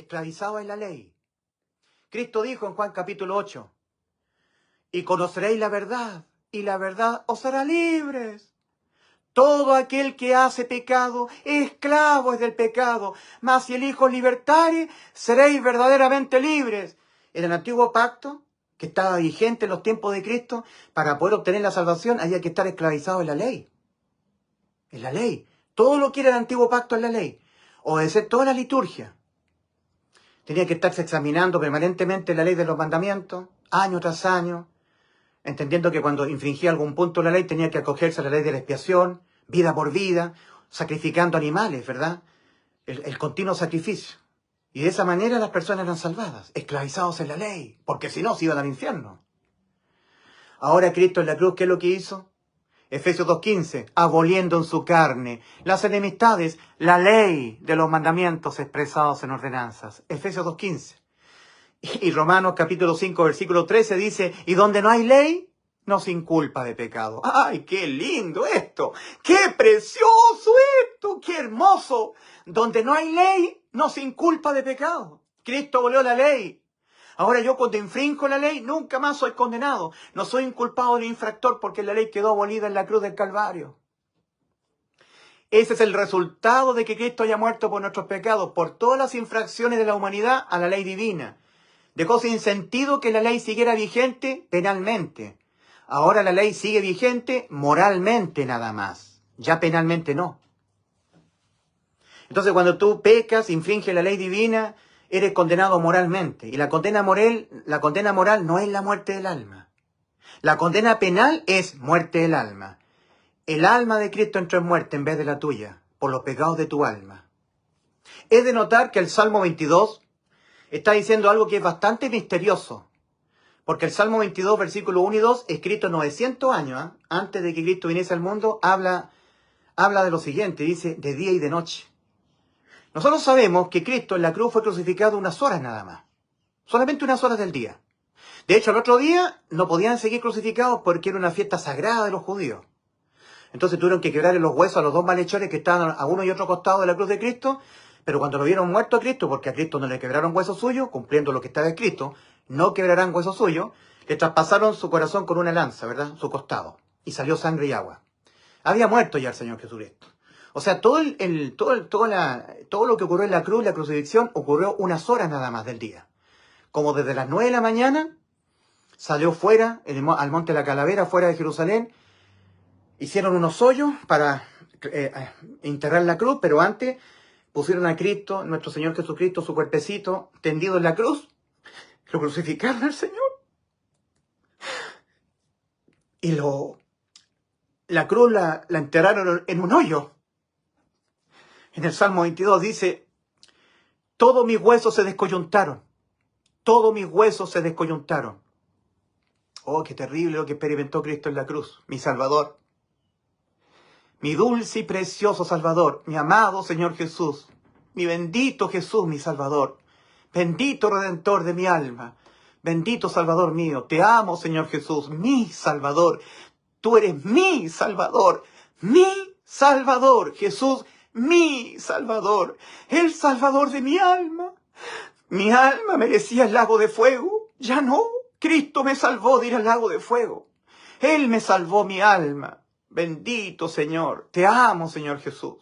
esclavizados en la ley. Cristo dijo en Juan capítulo 8, y conoceréis la verdad, y la verdad os hará libres. Todo aquel que hace pecado, esclavo es del pecado, mas si el Hijo os libertare, seréis verdaderamente libres. En el antiguo pacto, que estaba vigente en los tiempos de Cristo, para poder obtener la salvación había que estar esclavizado en la ley. En la ley. Todo lo que era el antiguo pacto en la ley. Obedecer toda la liturgia. Tenía que estarse examinando permanentemente la ley de los mandamientos, año tras año, entendiendo que cuando infringía algún punto de la ley tenía que acogerse a la ley de la expiación, vida por vida, sacrificando animales, ¿verdad? El continuo sacrificio. Y de esa manera las personas eran salvadas, esclavizados en la ley, porque si no se iban al infierno. Ahora Cristo en la cruz, ¿qué es lo que hizo? Efesios 2:15, aboliendo en su carne las enemistades, la ley de los mandamientos expresados en ordenanzas. Efesios 2:15. Y Romanos capítulo 5, versículo 13 dice, y donde no hay ley, no se inculpa de pecado. ¡Ay, qué lindo esto! ¡Qué precioso esto! ¡Qué hermoso! Donde no hay ley, no se inculpa de pecado. Cristo abolió la ley. Ahora yo cuando infrinjo la ley, nunca más soy condenado. No soy inculpado de infractor porque la ley quedó abolida en la cruz del Calvario. Ese es el resultado de que Cristo haya muerto por nuestros pecados, por todas las infracciones de la humanidad a la ley divina. Dejó sin sentido que la ley siguiera vigente penalmente. Ahora la ley sigue vigente moralmente nada más. Ya penalmente no. Entonces cuando tú pecas, infringes la ley divina, eres condenado moralmente. Y la condena moral no es la muerte del alma. La condena penal es muerte del alma. El alma de Cristo entró en muerte en vez de la tuya, por los pecados de tu alma. Es de notar que el Salmo 22 está diciendo algo que es bastante misterioso. Porque el Salmo 22, versículo 1 y 2, escrito 900 años antes de que Cristo viniese al mundo, habla de lo siguiente, dice, de día y de noche. Nosotros sabemos que Cristo en la cruz fue crucificado unas horas nada más. Solamente unas horas del día. De hecho, al otro día no podían seguir crucificados porque era una fiesta sagrada de los judíos. Entonces tuvieron que quebrarle los huesos a los dos malhechores que estaban a uno y otro costado de la cruz de Cristo, pero cuando lo vieron muerto a Cristo, porque a Cristo no le quebraron huesos suyos, cumpliendo lo que estaba escrito, no quebrarán huesos suyos, le traspasaron su corazón con una lanza, ¿verdad? Su costado. Y salió sangre y agua. Había muerto ya el Señor Jesucristo. O sea, todo lo que ocurrió en la cruz, la crucifixión, ocurrió unas horas nada más del día. Como desde las 9 de la mañana, salió fuera, al monte de la Calavera, fuera de Jerusalén, hicieron unos hoyos para enterrar la cruz, pero antes pusieron a Cristo, nuestro Señor Jesucristo, su cuerpecito tendido en la cruz, lo crucificaron al Señor. Y la cruz la enterraron en un hoyo. En el Salmo 22 dice, todos mis huesos se descoyuntaron. Todos mis huesos se descoyuntaron. Oh, qué terrible lo que experimentó Cristo en la cruz, mi Salvador. Mi dulce y precioso Salvador, mi amado Señor Jesús, mi bendito Jesús, mi Salvador. Bendito Redentor de mi alma. Bendito Salvador mío. Te amo, Señor Jesús, mi Salvador. Tú eres mi Salvador. Mi Salvador. Jesús, mi Salvador. El Salvador de mi alma. Mi alma merecía el lago de fuego. Ya no. Cristo me salvó de ir al lago de fuego. Él me salvó mi alma. Bendito Señor. Te amo, Señor Jesús.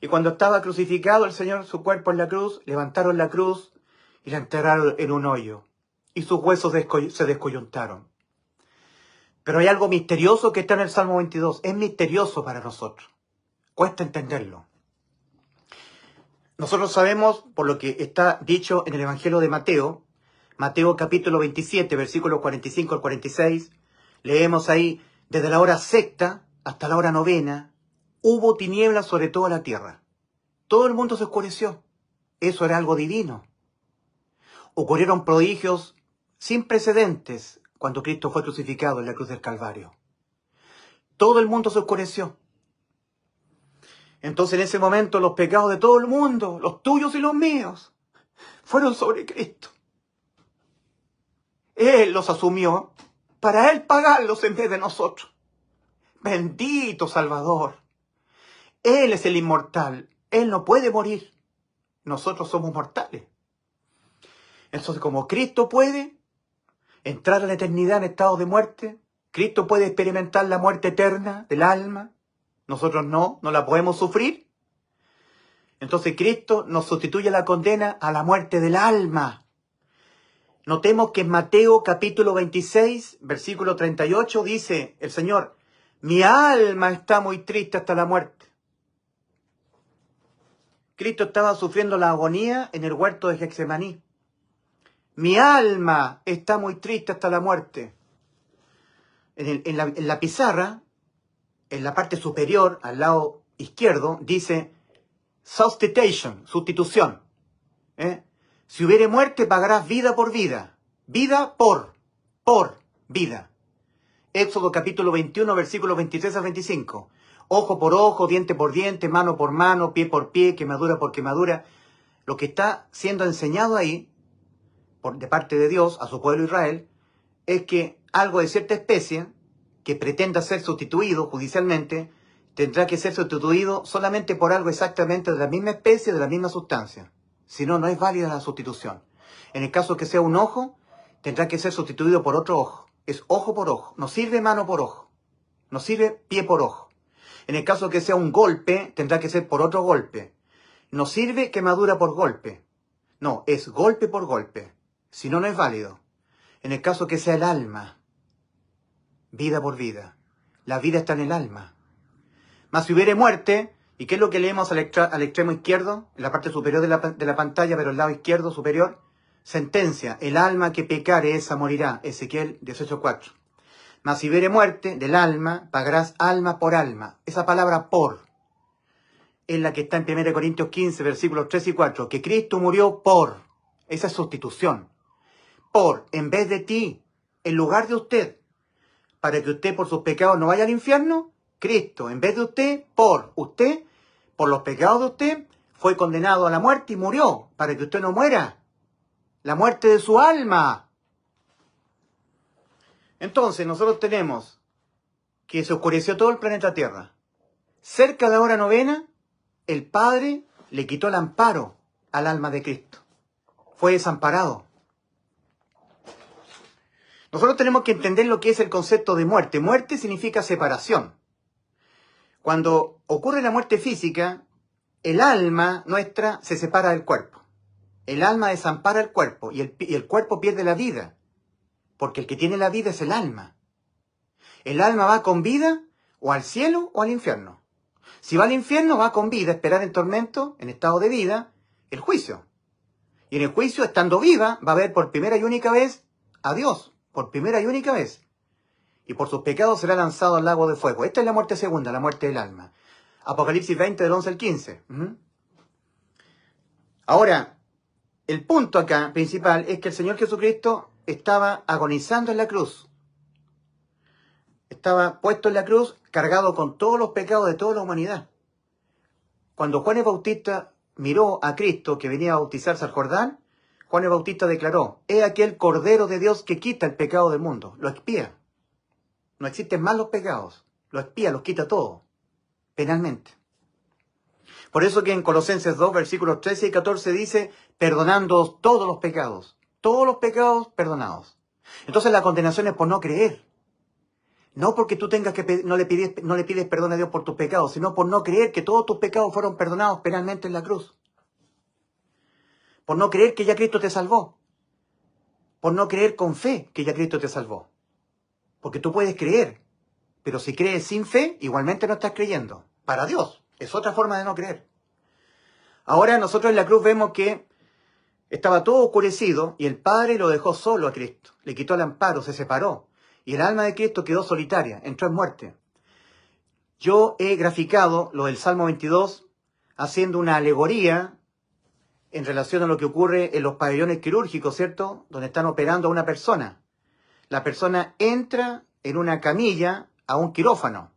Y cuando estaba crucificado el Señor, su cuerpo en la cruz, levantaron la cruz y la enterraron en un hoyo. Y sus huesos se descoyuntaron. Pero hay algo misterioso que está en el Salmo 22. Es misterioso para nosotros. Cuesta entenderlo. Nosotros sabemos, por lo que está dicho en el Evangelio de Mateo, Mateo capítulo 27, versículos 45 al 46, leemos ahí, desde la hora sexta hasta la hora novena, hubo tinieblas sobre toda la tierra. Todo el mundo se oscureció. Eso era algo divino. Ocurrieron prodigios sin precedentes cuando Cristo fue crucificado en la cruz del Calvario. Todo el mundo se oscureció. Entonces en ese momento los pecados de todo el mundo, los tuyos y los míos, fueron sobre Cristo. Él los asumió para Él pagarlos en vez de nosotros. Bendito Salvador. Él es el inmortal. Él no puede morir. Nosotros somos mortales. Entonces, como Cristo puede entrar a la eternidad en estado de muerte, Cristo puede experimentar la muerte eterna del alma, nosotros no la podemos sufrir. Entonces Cristo nos sustituye la condena a la muerte del alma. Notemos que en Mateo capítulo 26, versículo 38, dice el Señor, mi alma está muy triste hasta la muerte. Cristo estaba sufriendo la agonía en el huerto de Getsemaní. Mi alma está muy triste hasta la muerte. En la pizarra, en la parte superior, al lado izquierdo, dice substitution, sustitución. Si hubiere muerte, pagarás vida por vida. Vida por vida. Éxodo capítulo 21, versículos 23 a 25. Ojo por ojo, diente por diente, mano por mano, pie por pie, quemadura por quemadura. Lo que está siendo enseñado ahí, de parte de Dios a su pueblo Israel, es que algo de cierta especie que pretenda ser sustituido judicialmente, tendrá que ser sustituido solamente por algo exactamente de la misma especie, de la misma sustancia. Si no, no es válida la sustitución. En el caso que sea un ojo, tendrá que ser sustituido por otro ojo. Es ojo por ojo. No sirve mano por ojo. No sirve pie por ojo. En el caso que sea un golpe, tendrá que ser por otro golpe. No sirve quemadura por golpe. No, es golpe por golpe. Si no, no es válido. En el caso que sea el alma, vida por vida. La vida está en el alma. Mas si hubiere muerte, ¿y qué es lo que leemos al extremo izquierdo? En la parte superior de la pantalla, pero el lado izquierdo superior. Sentencia, el alma que pecare, esa morirá. Ezequiel 18:4. Mas si hubiere muerte del alma, pagarás alma por alma. Esa palabra por es la que está en 1 Corintios 15, versículos 3 y 4. Que Cristo murió por. Esa es sustitución. Por, en vez de ti, en lugar de usted. Para que usted por sus pecados no vaya al infierno, Cristo, en vez de usted, por los pecados de usted, fue condenado a la muerte y murió, para que usted no muera. La muerte de su alma. Entonces, nosotros tenemos que se oscureció todo el planeta Tierra. Cerca de la hora novena, el Padre le quitó el amparo al alma de Cristo. Fue desamparado. Nosotros tenemos que entender lo que es el concepto de muerte. Muerte significa separación. Cuando ocurre la muerte física, el alma nuestra se separa del cuerpo. El alma desampara el cuerpo y el cuerpo pierde la vida. Porque el que tiene la vida es el alma. El alma va con vida o al cielo o al infierno. Si va al infierno, va con vida, esperar en tormento, en estado de vida, el juicio. Y en el juicio, estando viva, va a ver por primera y única vez a Dios. Por primera y única vez. Y por sus pecados será lanzado al lago de fuego. Esta es la muerte segunda, la muerte del alma. Apocalipsis 20, del 11 al 15. Ahora, el punto acá principal es que el Señor Jesucristo estaba agonizando en la cruz. Estaba puesto en la cruz, cargado con todos los pecados de toda la humanidad. Cuando Juan el Bautista miró a Cristo que venía a bautizarse al Jordán, Juan el Bautista declaró, he aquí el Cordero de Dios que quita el pecado del mundo. Lo expía. No existen más los pecados. Lo expía, los quita todo. Penalmente. Por eso que en Colosenses 2, versículos 13 y 14 dice, perdonando todos los pecados. Todos los pecados perdonados. Entonces la condenación es por no creer. No porque tú tengas que no le pides perdón a Dios por tus pecados, sino por no creer que todos tus pecados fueron perdonados penalmente en la cruz. Por no creer que ya Cristo te salvó. Por no creer con fe que ya Cristo te salvó. Porque tú puedes creer, pero si crees sin fe, igualmente no estás creyendo. Para Dios. Es otra forma de no creer. Ahora nosotros en la cruz vemos que estaba todo oscurecido y el Padre lo dejó solo a Cristo. Le quitó el amparo, se separó. Y el alma de Cristo quedó solitaria, entró en muerte. Yo he graficado lo del Salmo 22 haciendo una alegoría en relación a lo que ocurre en los pabellones quirúrgicos, ¿cierto? Donde están operando a una persona. La persona entra en una camilla a un quirófano.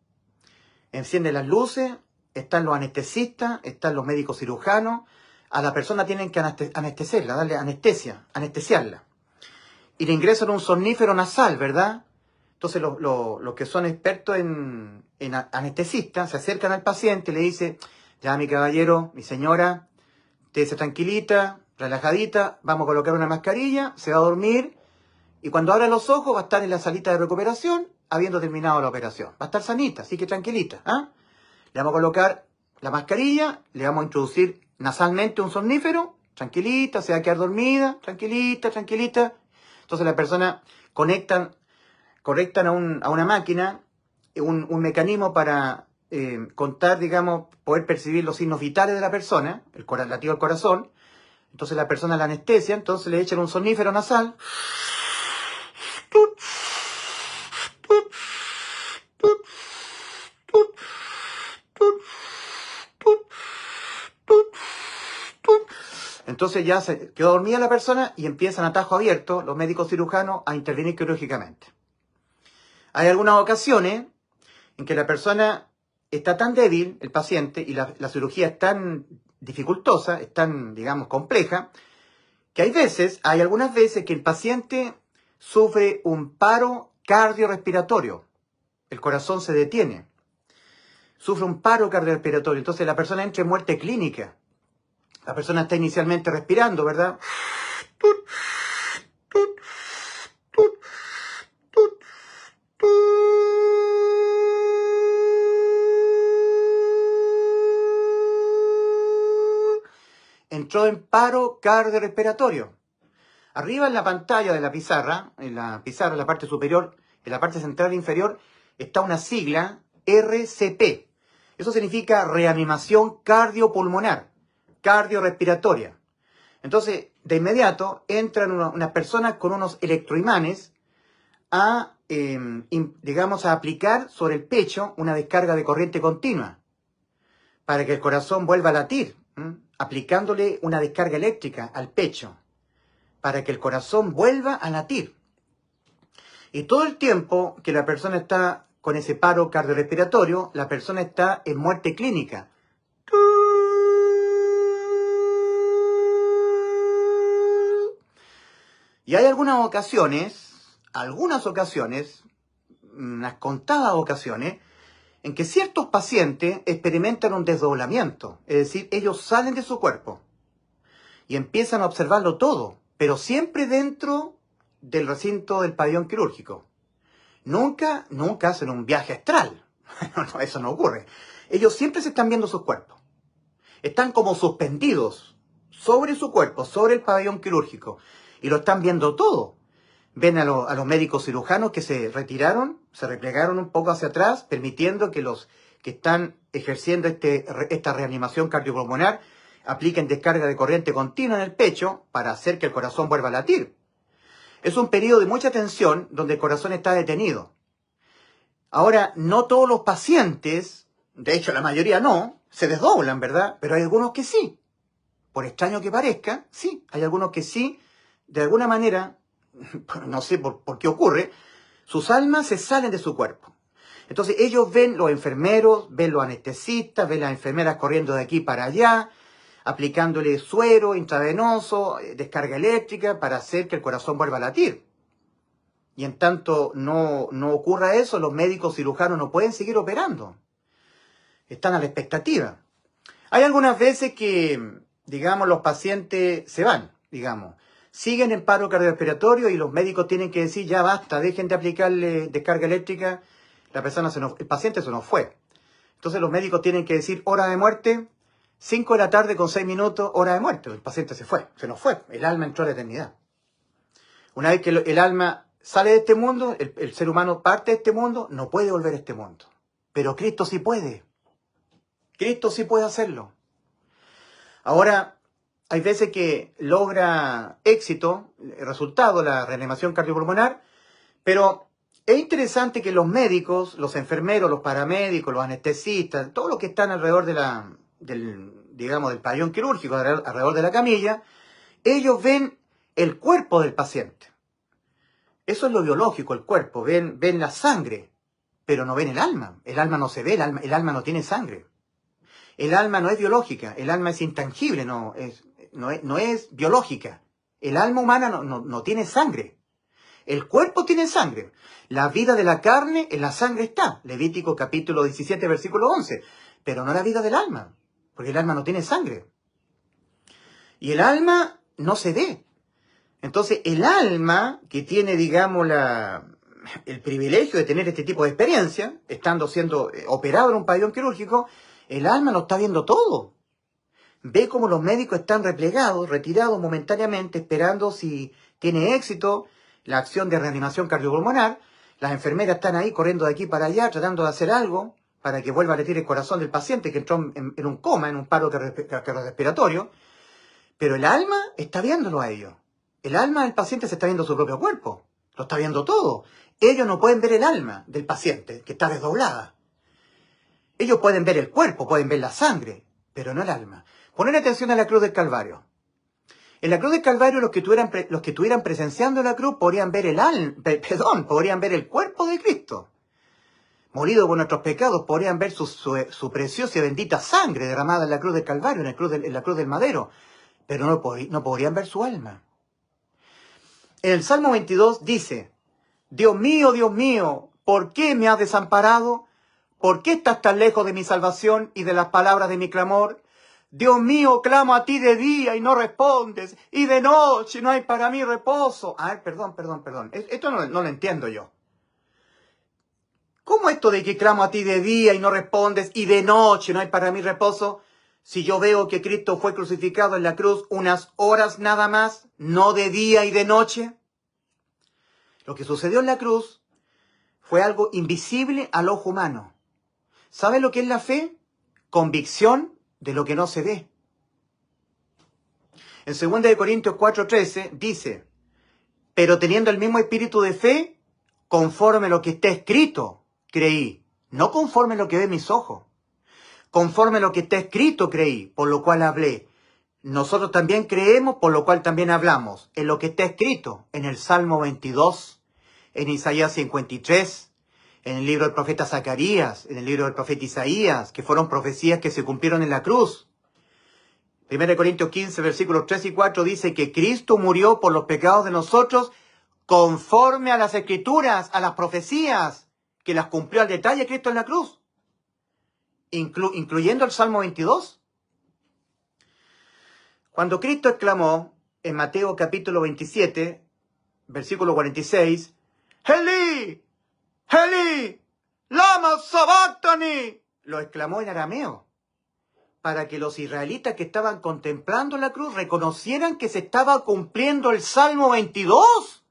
Enciende las luces, están los anestesistas, están los médicos cirujanos. A la persona tienen que anestesiarla, darle anestesiarla. Y le ingresan un somnífero nasal, ¿verdad? Entonces los que son expertos en anestesistas se acercan al paciente y le dicen, ya mi caballero, mi señora, usted se tranquilita, relajadita, vamos a colocar una mascarilla, se va a dormir y cuando abra los ojos va a estar en la salita de recuperación habiendo terminado la operación. Va a estar sanita, así que tranquilita. ¿Ah? Le vamos a colocar la mascarilla, le vamos a introducir nasalmente un somnífero, tranquilita, se va a quedar dormida, tranquilita, tranquilita. Entonces la persona conectan a una máquina un mecanismo para contar, digamos, poder percibir los signos vitales de la persona, el latido del corazón. Entonces la persona la anestesia, entonces le echan un somnífero nasal. Entonces ya se quedó dormida la persona y empiezan a tajo abierto los médicos cirujanos a intervenir quirúrgicamente. Hay algunas ocasiones en que la persona está tan débil, el paciente, y la cirugía es tan dificultosa, es tan, digamos, compleja, que hay algunas veces que el paciente sufre un paro cardiorrespiratorio. El corazón se detiene. Sufre un paro cardiorrespiratorio. Entonces la persona entra en muerte clínica. La persona está inicialmente respirando, ¿verdad? Entró en paro cardiorrespiratorio. Arriba en la pantalla de la pizarra, en la parte superior, en la parte central e inferior, está una sigla RCP. Eso significa reanimación cardiopulmonar, cardiorrespiratoria. Entonces, de inmediato, entran unas personas con unos electroimanes a aplicar sobre el pecho una descarga de corriente continua para que el corazón vuelva a latir, aplicándole una descarga eléctrica al pecho para que el corazón vuelva a latir. Y todo el tiempo que la persona está con ese paro cardiorrespiratorio, la persona está en muerte clínica. Y hay algunas ocasiones, unas contadas ocasiones, en que ciertos pacientes experimentan un desdoblamiento. Es decir, ellos salen de su cuerpo y empiezan a observarlo todo, pero siempre dentro del recinto del pabellón quirúrgico. Nunca hacen un viaje astral. No, eso no ocurre. Ellos siempre se están viendo sus cuerpos. Están como suspendidos sobre su cuerpo, sobre el pabellón quirúrgico. Y lo están viendo todo. Ven a los médicos cirujanos que se retiraron, se replegaron un poco hacia atrás, permitiendo que los que están ejerciendo esta reanimación cardiopulmonar apliquen descarga de corriente continua en el pecho para hacer que el corazón vuelva a latir. Es un periodo de mucha tensión donde el corazón está detenido. Ahora, no todos los pacientes, de hecho la mayoría no, se desdoblan, ¿verdad? Pero hay algunos que sí. Por extraño que parezca, sí, hay algunos que sí, de alguna manera, no sé por qué ocurre, sus almas se salen de su cuerpo. Entonces ellos ven los enfermeros, ven los anestesistas, ven las enfermeras corriendo de aquí para allá, aplicándole suero intravenoso, descarga eléctrica para hacer que el corazón vuelva a latir. Y en tanto no ocurra eso, los médicos cirujanos no pueden seguir operando. Están a la expectativa. Hay algunas veces que, digamos, los pacientes se van, digamos. Siguen en paro cardiorrespiratorio y los médicos tienen que decir, ya basta, dejen de aplicarle descarga eléctrica, el paciente se nos fue. Entonces los médicos tienen que decir, hora de muerte, 5 de la tarde con 6 minutos, hora de muerte. El paciente se fue, se nos fue, el alma entró a la eternidad. Una vez que el alma sale de este mundo, el ser humano parte de este mundo, no puede volver a este mundo. Pero Cristo sí puede. Cristo sí puede hacerlo. Ahora, hay veces que logra éxito, resultado, la reanimación cardiopulmonar, pero es interesante que los médicos, los enfermeros, los paramédicos, los anestesistas, todos los que están alrededor del pabellón quirúrgico, alrededor de la camilla, ellos ven el cuerpo del paciente. Eso es lo biológico, el cuerpo, ven la sangre, pero no ven el alma. El alma no se ve, el alma no tiene sangre. El alma no es biológica, el alma es intangible, no es biológica. El alma humana no tiene sangre. El cuerpo tiene sangre. La vida de la carne en la sangre está. Levítico capítulo 17, versículo 11. Pero no la vida del alma, porque el alma no tiene sangre. Y el alma no se ve. Entonces, el alma que tiene, digamos, el privilegio de tener este tipo de experiencia, estando siendo operado en un pabellón quirúrgico, el alma lo está viendo todo. Ve cómo los médicos están replegados, retirados momentáneamente, esperando si tiene éxito la acción de reanimación cardiopulmonar. Las enfermeras están ahí corriendo de aquí para allá, tratando de hacer algo para que vuelva a latir el corazón del paciente que entró en un coma, en un paro cardiorrespiratorio. Pero el alma está viéndolo a ellos. El alma del paciente se está viendo su propio cuerpo. Lo está viendo todo. Ellos no pueden ver el alma del paciente, que está desdoblada. Ellos pueden ver el cuerpo, pueden ver la sangre, pero no el alma. Poner atención a la cruz del Calvario. En la cruz del Calvario, los que estuvieran presenciando la cruz podrían ver podrían ver el cuerpo de Cristo. Morido por nuestros pecados, podrían ver su preciosa y bendita sangre derramada en la cruz del Calvario, en la cruz del madero. Pero no podrían ver su alma. En el Salmo 22 dice: Dios mío, ¿por qué me has desamparado? ¿Por qué estás tan lejos de mi salvación y de las palabras de mi clamor? Dios mío, clamo a ti de día y no respondes, y de noche no hay para mí reposo. Perdón. Esto no lo entiendo yo. ¿Cómo esto de que clamo a ti de día y no respondes, y de noche no hay para mí reposo? Si yo veo que Cristo fue crucificado en la cruz unas horas nada más, no de día y de noche. Lo que sucedió en la cruz fue algo invisible al ojo humano. ¿Sabe lo que es la fe? Convicción de lo que no se ve. En 2 Corintios 4:13 dice: pero teniendo el mismo espíritu de fe, conforme lo que está escrito, creí. No conforme lo que ve mis ojos. Conforme lo que está escrito, creí, por lo cual hablé. Nosotros también creemos, por lo cual también hablamos. En lo que está escrito, en el Salmo 22, en Isaías 53, en el libro del profeta Zacarías, en el libro del profeta Isaías, que fueron profecías que se cumplieron en la cruz. 1 Corintios 15, versículos 3 y 4 dice que Cristo murió por los pecados de nosotros conforme a las Escrituras, a las profecías, que las cumplió al detalle Cristo en la cruz, incluyendo el Salmo 22. Cuando Cristo exclamó en Mateo capítulo 27, versículo 46, Eli, Eli, lama sabactani, lo exclamó en arameo, para que los israelitas que estaban contemplando la cruz reconocieran que se estaba cumpliendo el Salmo 22.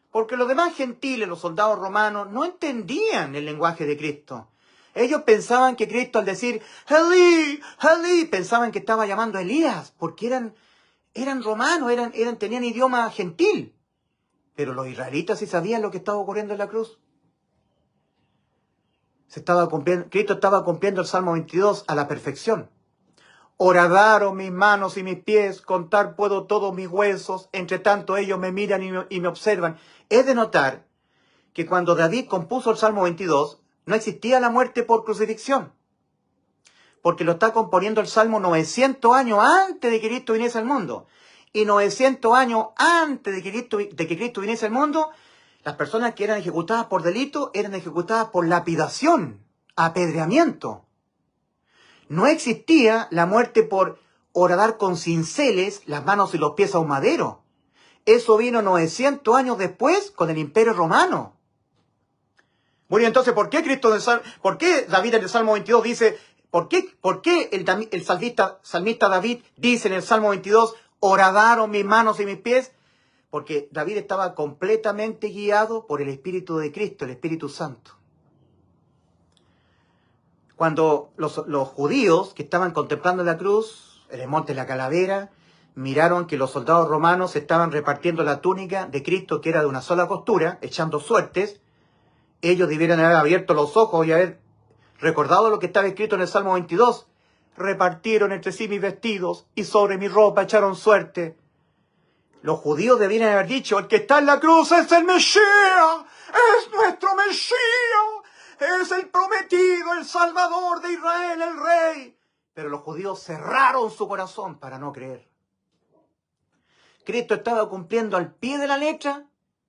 Porque los demás gentiles, los soldados romanos, no entendían el lenguaje de Cristo. Ellos pensaban que Cristo, al decir Elí, Elí, pensaban que estaba llamando a Elías, porque eran romanos, tenían idioma gentil. Pero los israelitas sí sabían lo que estaba ocurriendo en la cruz. Cristo estaba cumpliendo el Salmo 22 a la perfección. Horadaron mis manos y mis pies, contar puedo todos mis huesos, entre tanto ellos me miran y me observan. Es de notar que cuando David compuso el Salmo 22, no existía la muerte por crucifixión, porque lo está componiendo el Salmo 900 años antes de que Cristo viniese al mundo. Y 900 años antes de que Cristo viniese al mundo, las personas que eran ejecutadas por delito eran ejecutadas por lapidación, apedreamiento. No existía la muerte por horadar con cinceles las manos y los pies a un madero. Eso vino 900 años después con el Imperio Romano. Bueno, entonces, ¿por qué David en el Salmo 22 dice, por qué el salmista David dice en el Salmo 22, horadaron mis manos y mis pies? Porque David estaba completamente guiado por el Espíritu de Cristo, el Espíritu Santo. Cuando los judíos que estaban contemplando la cruz, en el monte de la Calavera, miraron que los soldados romanos estaban repartiendo la túnica de Cristo, que era de una sola costura, echando suertes, ellos debieron haber abierto los ojos y haber recordado lo que estaba escrito en el Salmo 22. Repartieron entre sí mis vestidos y sobre mi ropa echaron suerte. Los judíos debieron haber dicho, el que está en la cruz es el Mesías, es nuestro Mesías, es el prometido, el Salvador de Israel, el Rey. Pero los judíos cerraron su corazón para no creer. Cristo estaba cumpliendo al pie de la letra,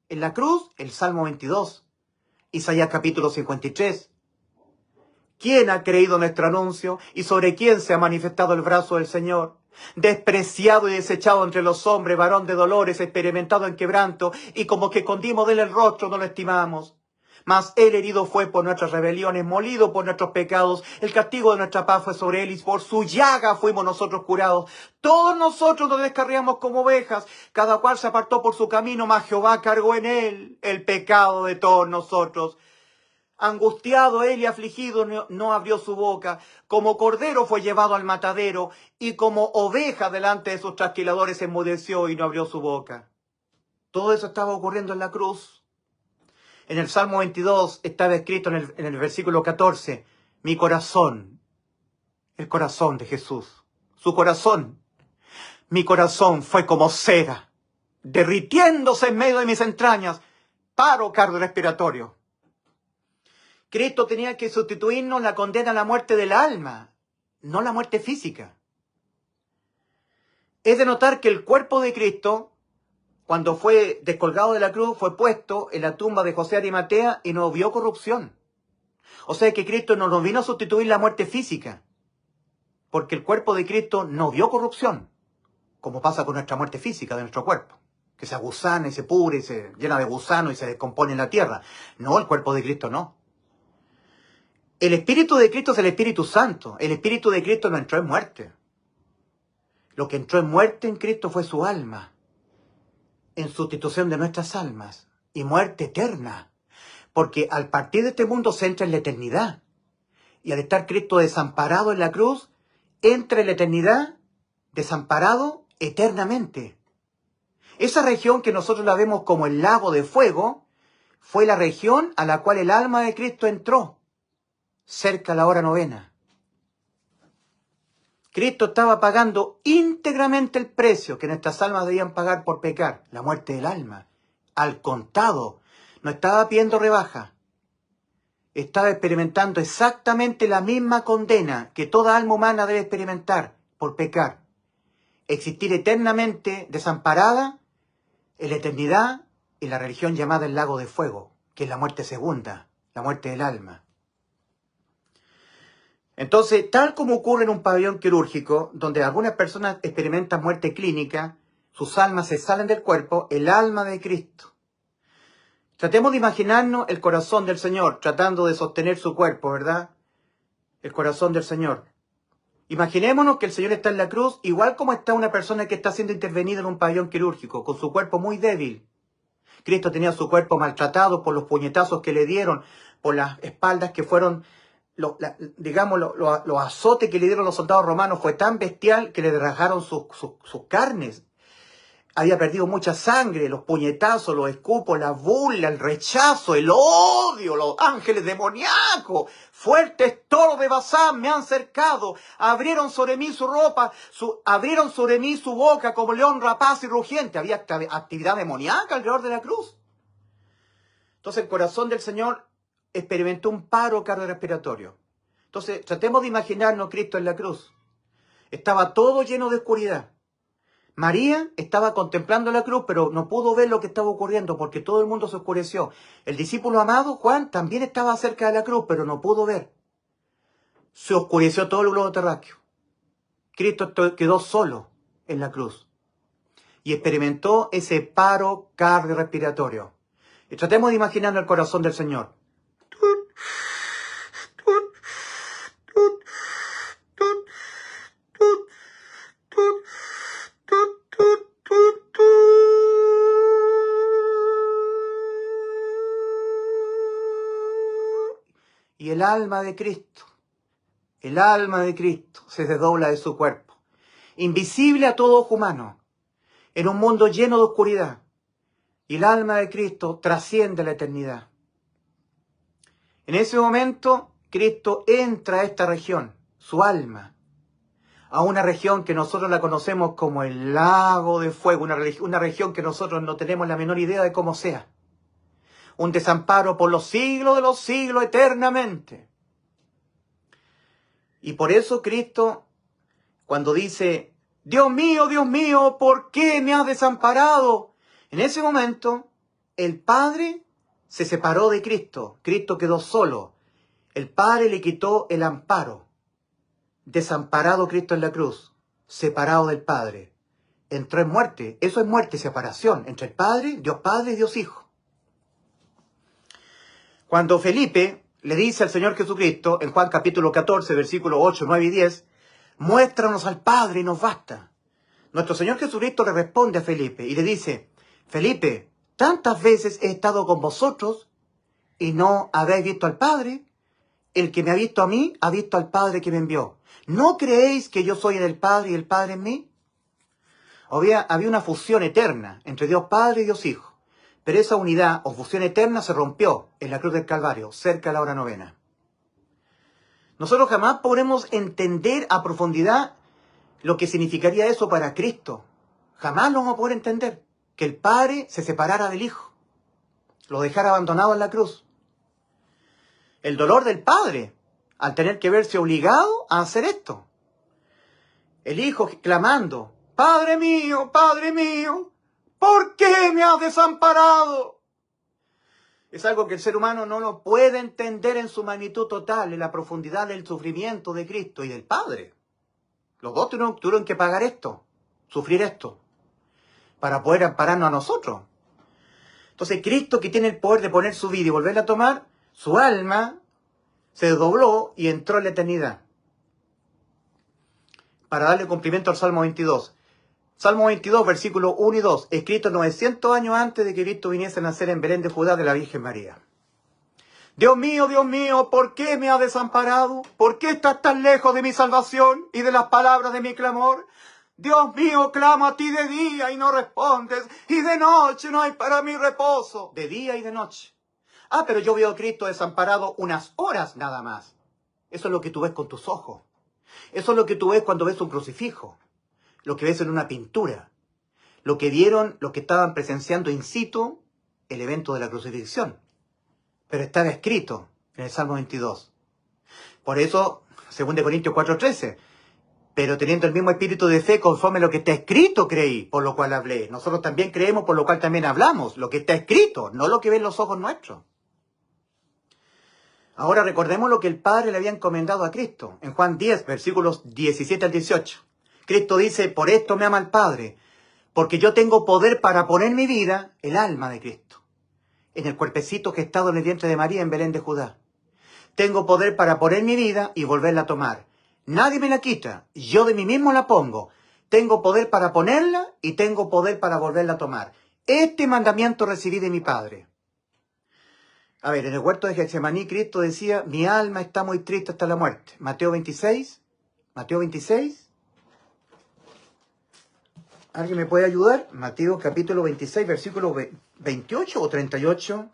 en la cruz, el Salmo 22, Isaías capítulo 53. ¿Quién ha creído nuestro anuncio y sobre quién se ha manifestado el brazo del Señor? despreciado y desechado entre los hombres, varón de dolores, experimentado en quebranto, y como que escondimos de él el rostro, no lo estimamos. Mas él herido fue por nuestras rebeliones, molido por nuestros pecados. El castigo de nuestra paz fue sobre él, y por su llaga fuimos nosotros curados. Todos nosotros nos descarriamos como ovejas, cada cual se apartó por su camino, mas Jehová cargó en él el pecado de todos nosotros. Angustiado él y afligido no abrió su boca. Como cordero fue llevado al matadero, y como oveja delante de sus trasquiladores se enmudeció y no abrió su boca. Todo eso estaba ocurriendo en la cruz. En el Salmo 22 estaba escrito en el versículo 14, mi corazón, el corazón de Jesús, su corazón, mi corazón fue como cera, derritiéndose en medio de mis entrañas, paro cardiorrespiratorio. Cristo tenía que sustituirnos la condena a la muerte del alma, no la muerte física. Es de notar que el cuerpo de Cristo, cuando fue descolgado de la cruz, fue puesto en la tumba de José de Arimatea y no vio corrupción. O sea que Cristo no nos vino a sustituir la muerte física, porque el cuerpo de Cristo no vio corrupción, como pasa con nuestra muerte física de nuestro cuerpo, que se agusana y se pudre y se llena de gusano y se descompone en la tierra. No, el cuerpo de Cristo no. El Espíritu de Cristo es el Espíritu Santo. El Espíritu de Cristo no entró en muerte. Lo que entró en muerte en Cristo fue su alma, en sustitución de nuestras almas, y muerte eterna, porque al partir de este mundo se entra en la eternidad, y al estar Cristo desamparado en la cruz, entra en la eternidad, desamparado eternamente. Esa región que nosotros la vemos como el lago de fuego, fue la región a la cual el alma de Cristo entró, cerca a la hora novena. Cristo estaba pagando íntegramente el precio que nuestras almas debían pagar por pecar, la muerte del alma. Al contado, no estaba pidiendo rebaja. Estaba experimentando exactamente la misma condena que toda alma humana debe experimentar por pecar. Existir eternamente desamparada en la eternidad en la religión llamada el lago de fuego, que es la muerte segunda, la muerte del alma. Entonces, tal como ocurre en un pabellón quirúrgico, donde algunas personas experimentan muerte clínica, sus almas se salen del cuerpo, el alma de Cristo. Tratemos de imaginarnos el corazón del Señor, tratando de sostener su cuerpo, ¿verdad? El corazón del Señor. Imaginémonos que el Señor está en la cruz, igual como está una persona que está siendo intervenida en un pabellón quirúrgico, con su cuerpo muy débil. Cristo tenía su cuerpo maltratado por los puñetazos que le dieron, por las espaldas que fueron... los azotes que le dieron los soldados romanos fue tan bestial que le desgarraron sus carnes. Había perdido mucha sangre, los puñetazos, los escupos, la burla, el rechazo, el odio, los ángeles demoníacos, fuertes toros de Basán me han cercado, abrieron sobre mí su ropa, abrieron sobre mí su boca como león rapaz y rugiente. Había actividad demoníaca alrededor de la cruz. Entonces el corazón del Señor experimentó un paro cardiorrespiratorio. Entonces, tratemos de imaginarnos Cristo en la cruz. Estaba todo lleno de oscuridad. María estaba contemplando la cruz, pero no pudo ver lo que estaba ocurriendo porque todo el mundo se oscureció. El discípulo amado, Juan, también estaba cerca de la cruz, pero no pudo ver. Se oscureció todo el globo terráqueo. Cristo quedó solo en la cruz y experimentó ese paro cardiorrespiratorio. Y tratemos de imaginar el corazón del Señor. Y el alma de Cristo se desdobla de su cuerpo, invisible a todo ojo humano, en un mundo lleno de oscuridad. Y el alma de Cristo trasciende la eternidad. En ese momento, Cristo entra a esta región, su alma, a una región que nosotros la conocemos como el lago de fuego, una región que nosotros no tenemos la menor idea de cómo sea. Un desamparo por los siglos de los siglos eternamente. Y por eso Cristo, cuando dice, Dios mío, ¿por qué me has desamparado? En ese momento, el Padre se separó de Cristo. Cristo quedó solo. El Padre le quitó el amparo. Desamparado Cristo en la cruz. separado del Padre. Entró en muerte. Eso es muerte, separación entre el Padre y Dios Hijo. Cuando Felipe le dice al Señor Jesucristo, en Juan capítulo 14, versículos 8, 9 y 10, muéstranos al Padre y nos basta. Nuestro Señor Jesucristo le responde a Felipe y le dice, Felipe, tantas veces he estado con vosotros y no habéis visto al Padre. El que me ha visto a mí, ha visto al Padre que me envió. ¿No creéis que yo soy en el Padre y el Padre en mí? Había una fusión eterna entre Dios Padre y Dios Hijo. Pero esa unidad o fusión eterna se rompió en la cruz del Calvario, cerca de la hora novena. Nosotros jamás podremos entender a profundidad lo que significaría eso para Cristo. Jamás lo vamos a poder entender. Que el Padre se separara del Hijo. Lo dejara abandonado en la cruz. El dolor del Padre al tener que verse obligado a hacer esto. El Hijo clamando, Padre mío, ¿por qué me has desamparado? Es algo que el ser humano no lo puede entender en su magnitud total, en la profundidad del sufrimiento de Cristo y del Padre. Los dos tuvieron que pagar esto, sufrir esto, para poder ampararnos a nosotros. Entonces Cristo, que tiene el poder de poner su vida y volverla a tomar, su alma se dobló y entró en la eternidad. Para darle cumplimiento al Salmo 22. Salmo 22, versículos 1 y 2, escrito 900 años antes de que Cristo viniese a nacer en Belén de Judá de la Virgen María. Dios mío, ¿por qué me has desamparado? ¿Por qué estás tan lejos de mi salvación y de las palabras de mi clamor? Dios mío, clamo a ti de día y no respondes, y de noche no hay para mí reposo. De día y de noche. Ah, pero yo veo a Cristo desamparado unas horas nada más. Eso es lo que tú ves con tus ojos. Eso es lo que tú ves cuando ves un crucifijo. Lo que ves en una pintura. Lo que vieron los que estaban presenciando in situ el evento de la crucifixión. Pero estaba escrito en el Salmo 22. Por eso, 2 Corintios 4:13. Pero teniendo el mismo espíritu de fe, conforme a lo que está escrito, creí, por lo cual hablé. Nosotros también creemos, por lo cual también hablamos. Lo que está escrito, no lo que ven los ojos nuestros. Ahora recordemos lo que el Padre le había encomendado a Cristo. En Juan 10, versículos 17 al 18. Cristo dice, por esto me ama el Padre, porque yo tengo poder para poner mi vida, el alma de Cristo, en el cuerpecito que he estado en el vientre de María en Belén de Judá. Tengo poder para poner mi vida y volverla a tomar. Nadie me la quita, yo de mí mismo la pongo. Tengo poder para ponerla y tengo poder para volverla a tomar. Este mandamiento recibí de mi Padre. A ver, en el huerto de Getsemaní, Cristo decía, mi alma está muy triste hasta la muerte. Mateo 26. ¿Alguien me puede ayudar? Mateo capítulo 26, versículo 28 o 38.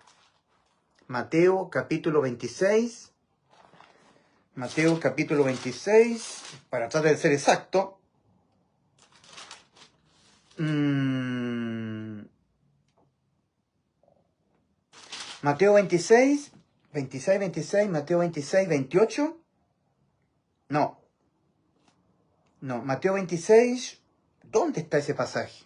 Mateo capítulo 26. Mateo capítulo 26, para tratar de ser exacto. Mateo 26, Mateo 26, 28. No, Mateo 26, ¿dónde está ese pasaje?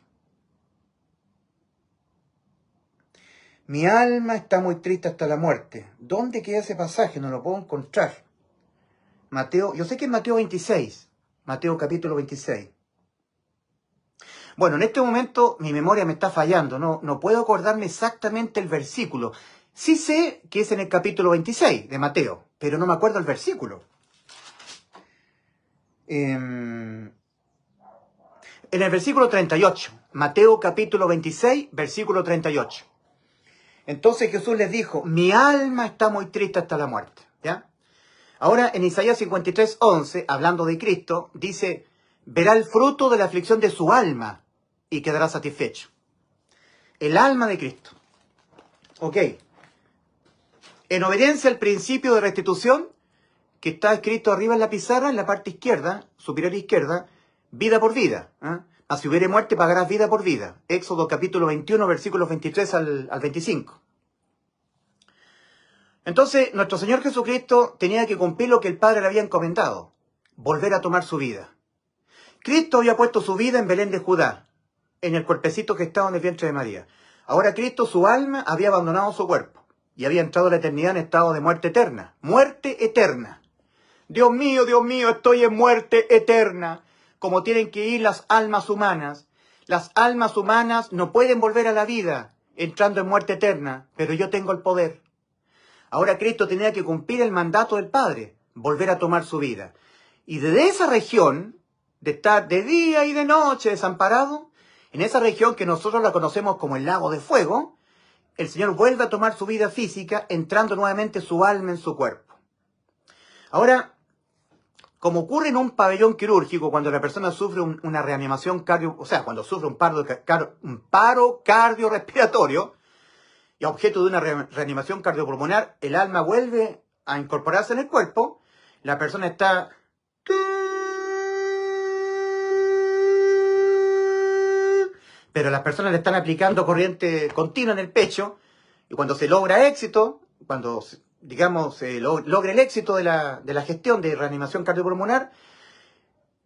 Mi alma está muy triste hasta la muerte. ¿Dónde queda ese pasaje? No lo puedo encontrar. Mateo, yo sé que es Mateo 26, Mateo capítulo 26. Bueno, en este momento mi memoria me está fallando, no puedo acordarme exactamente el versículo. Sí sé que es en el capítulo 26 de Mateo, pero no me acuerdo el versículo. En el versículo 38, Mateo capítulo 26, versículo 38. Entonces Jesús les dijo, mi alma está muy triste hasta la muerte, ¿ya? Ahora en Isaías 53, 11, hablando de Cristo, dice, verá el fruto de la aflicción de su alma y quedará satisfecho. El alma de Cristo. Ok. En obediencia al principio de restitución, que está escrito arriba en la pizarra, en la parte izquierda, superior izquierda, vida por vida. Mas si hubiere muerte, pagarás vida por vida. Éxodo capítulo 21, versículos 23 al 25. Entonces, nuestro Señor Jesucristo tenía que cumplir lo que el Padre le había encomendado, volver a tomar su vida. Cristo había puesto su vida en Belén de Judá, en el cuerpecito que estaba en el vientre de María. Ahora Cristo, su alma, había abandonado su cuerpo y había entrado a la eternidad en estado de muerte eterna. Muerte eterna. Dios mío, estoy en muerte eterna. como tienen que ir las almas humanas. Las almas humanas no pueden volver a la vida entrando en muerte eterna, pero yo tengo el poder. Ahora Cristo tenía que cumplir el mandato del Padre, volver a tomar su vida. Y desde esa región, de estar de día y de noche desamparado, en esa región que nosotros la conocemos como el lago de fuego, el Señor vuelve a tomar su vida física, entrando nuevamente su alma en su cuerpo. Ahora, como ocurre en un pabellón quirúrgico, cuando la persona sufre una reanimación cuando sufre un paro cardiorrespiratorio, y a objeto de una reanimación cardiopulmonar, el alma vuelve a incorporarse en el cuerpo, la persona está... Pero las personas le están aplicando corriente continua en el pecho, y cuando se logra éxito, cuando, digamos, se logra el éxito de la gestión de reanimación cardiopulmonar,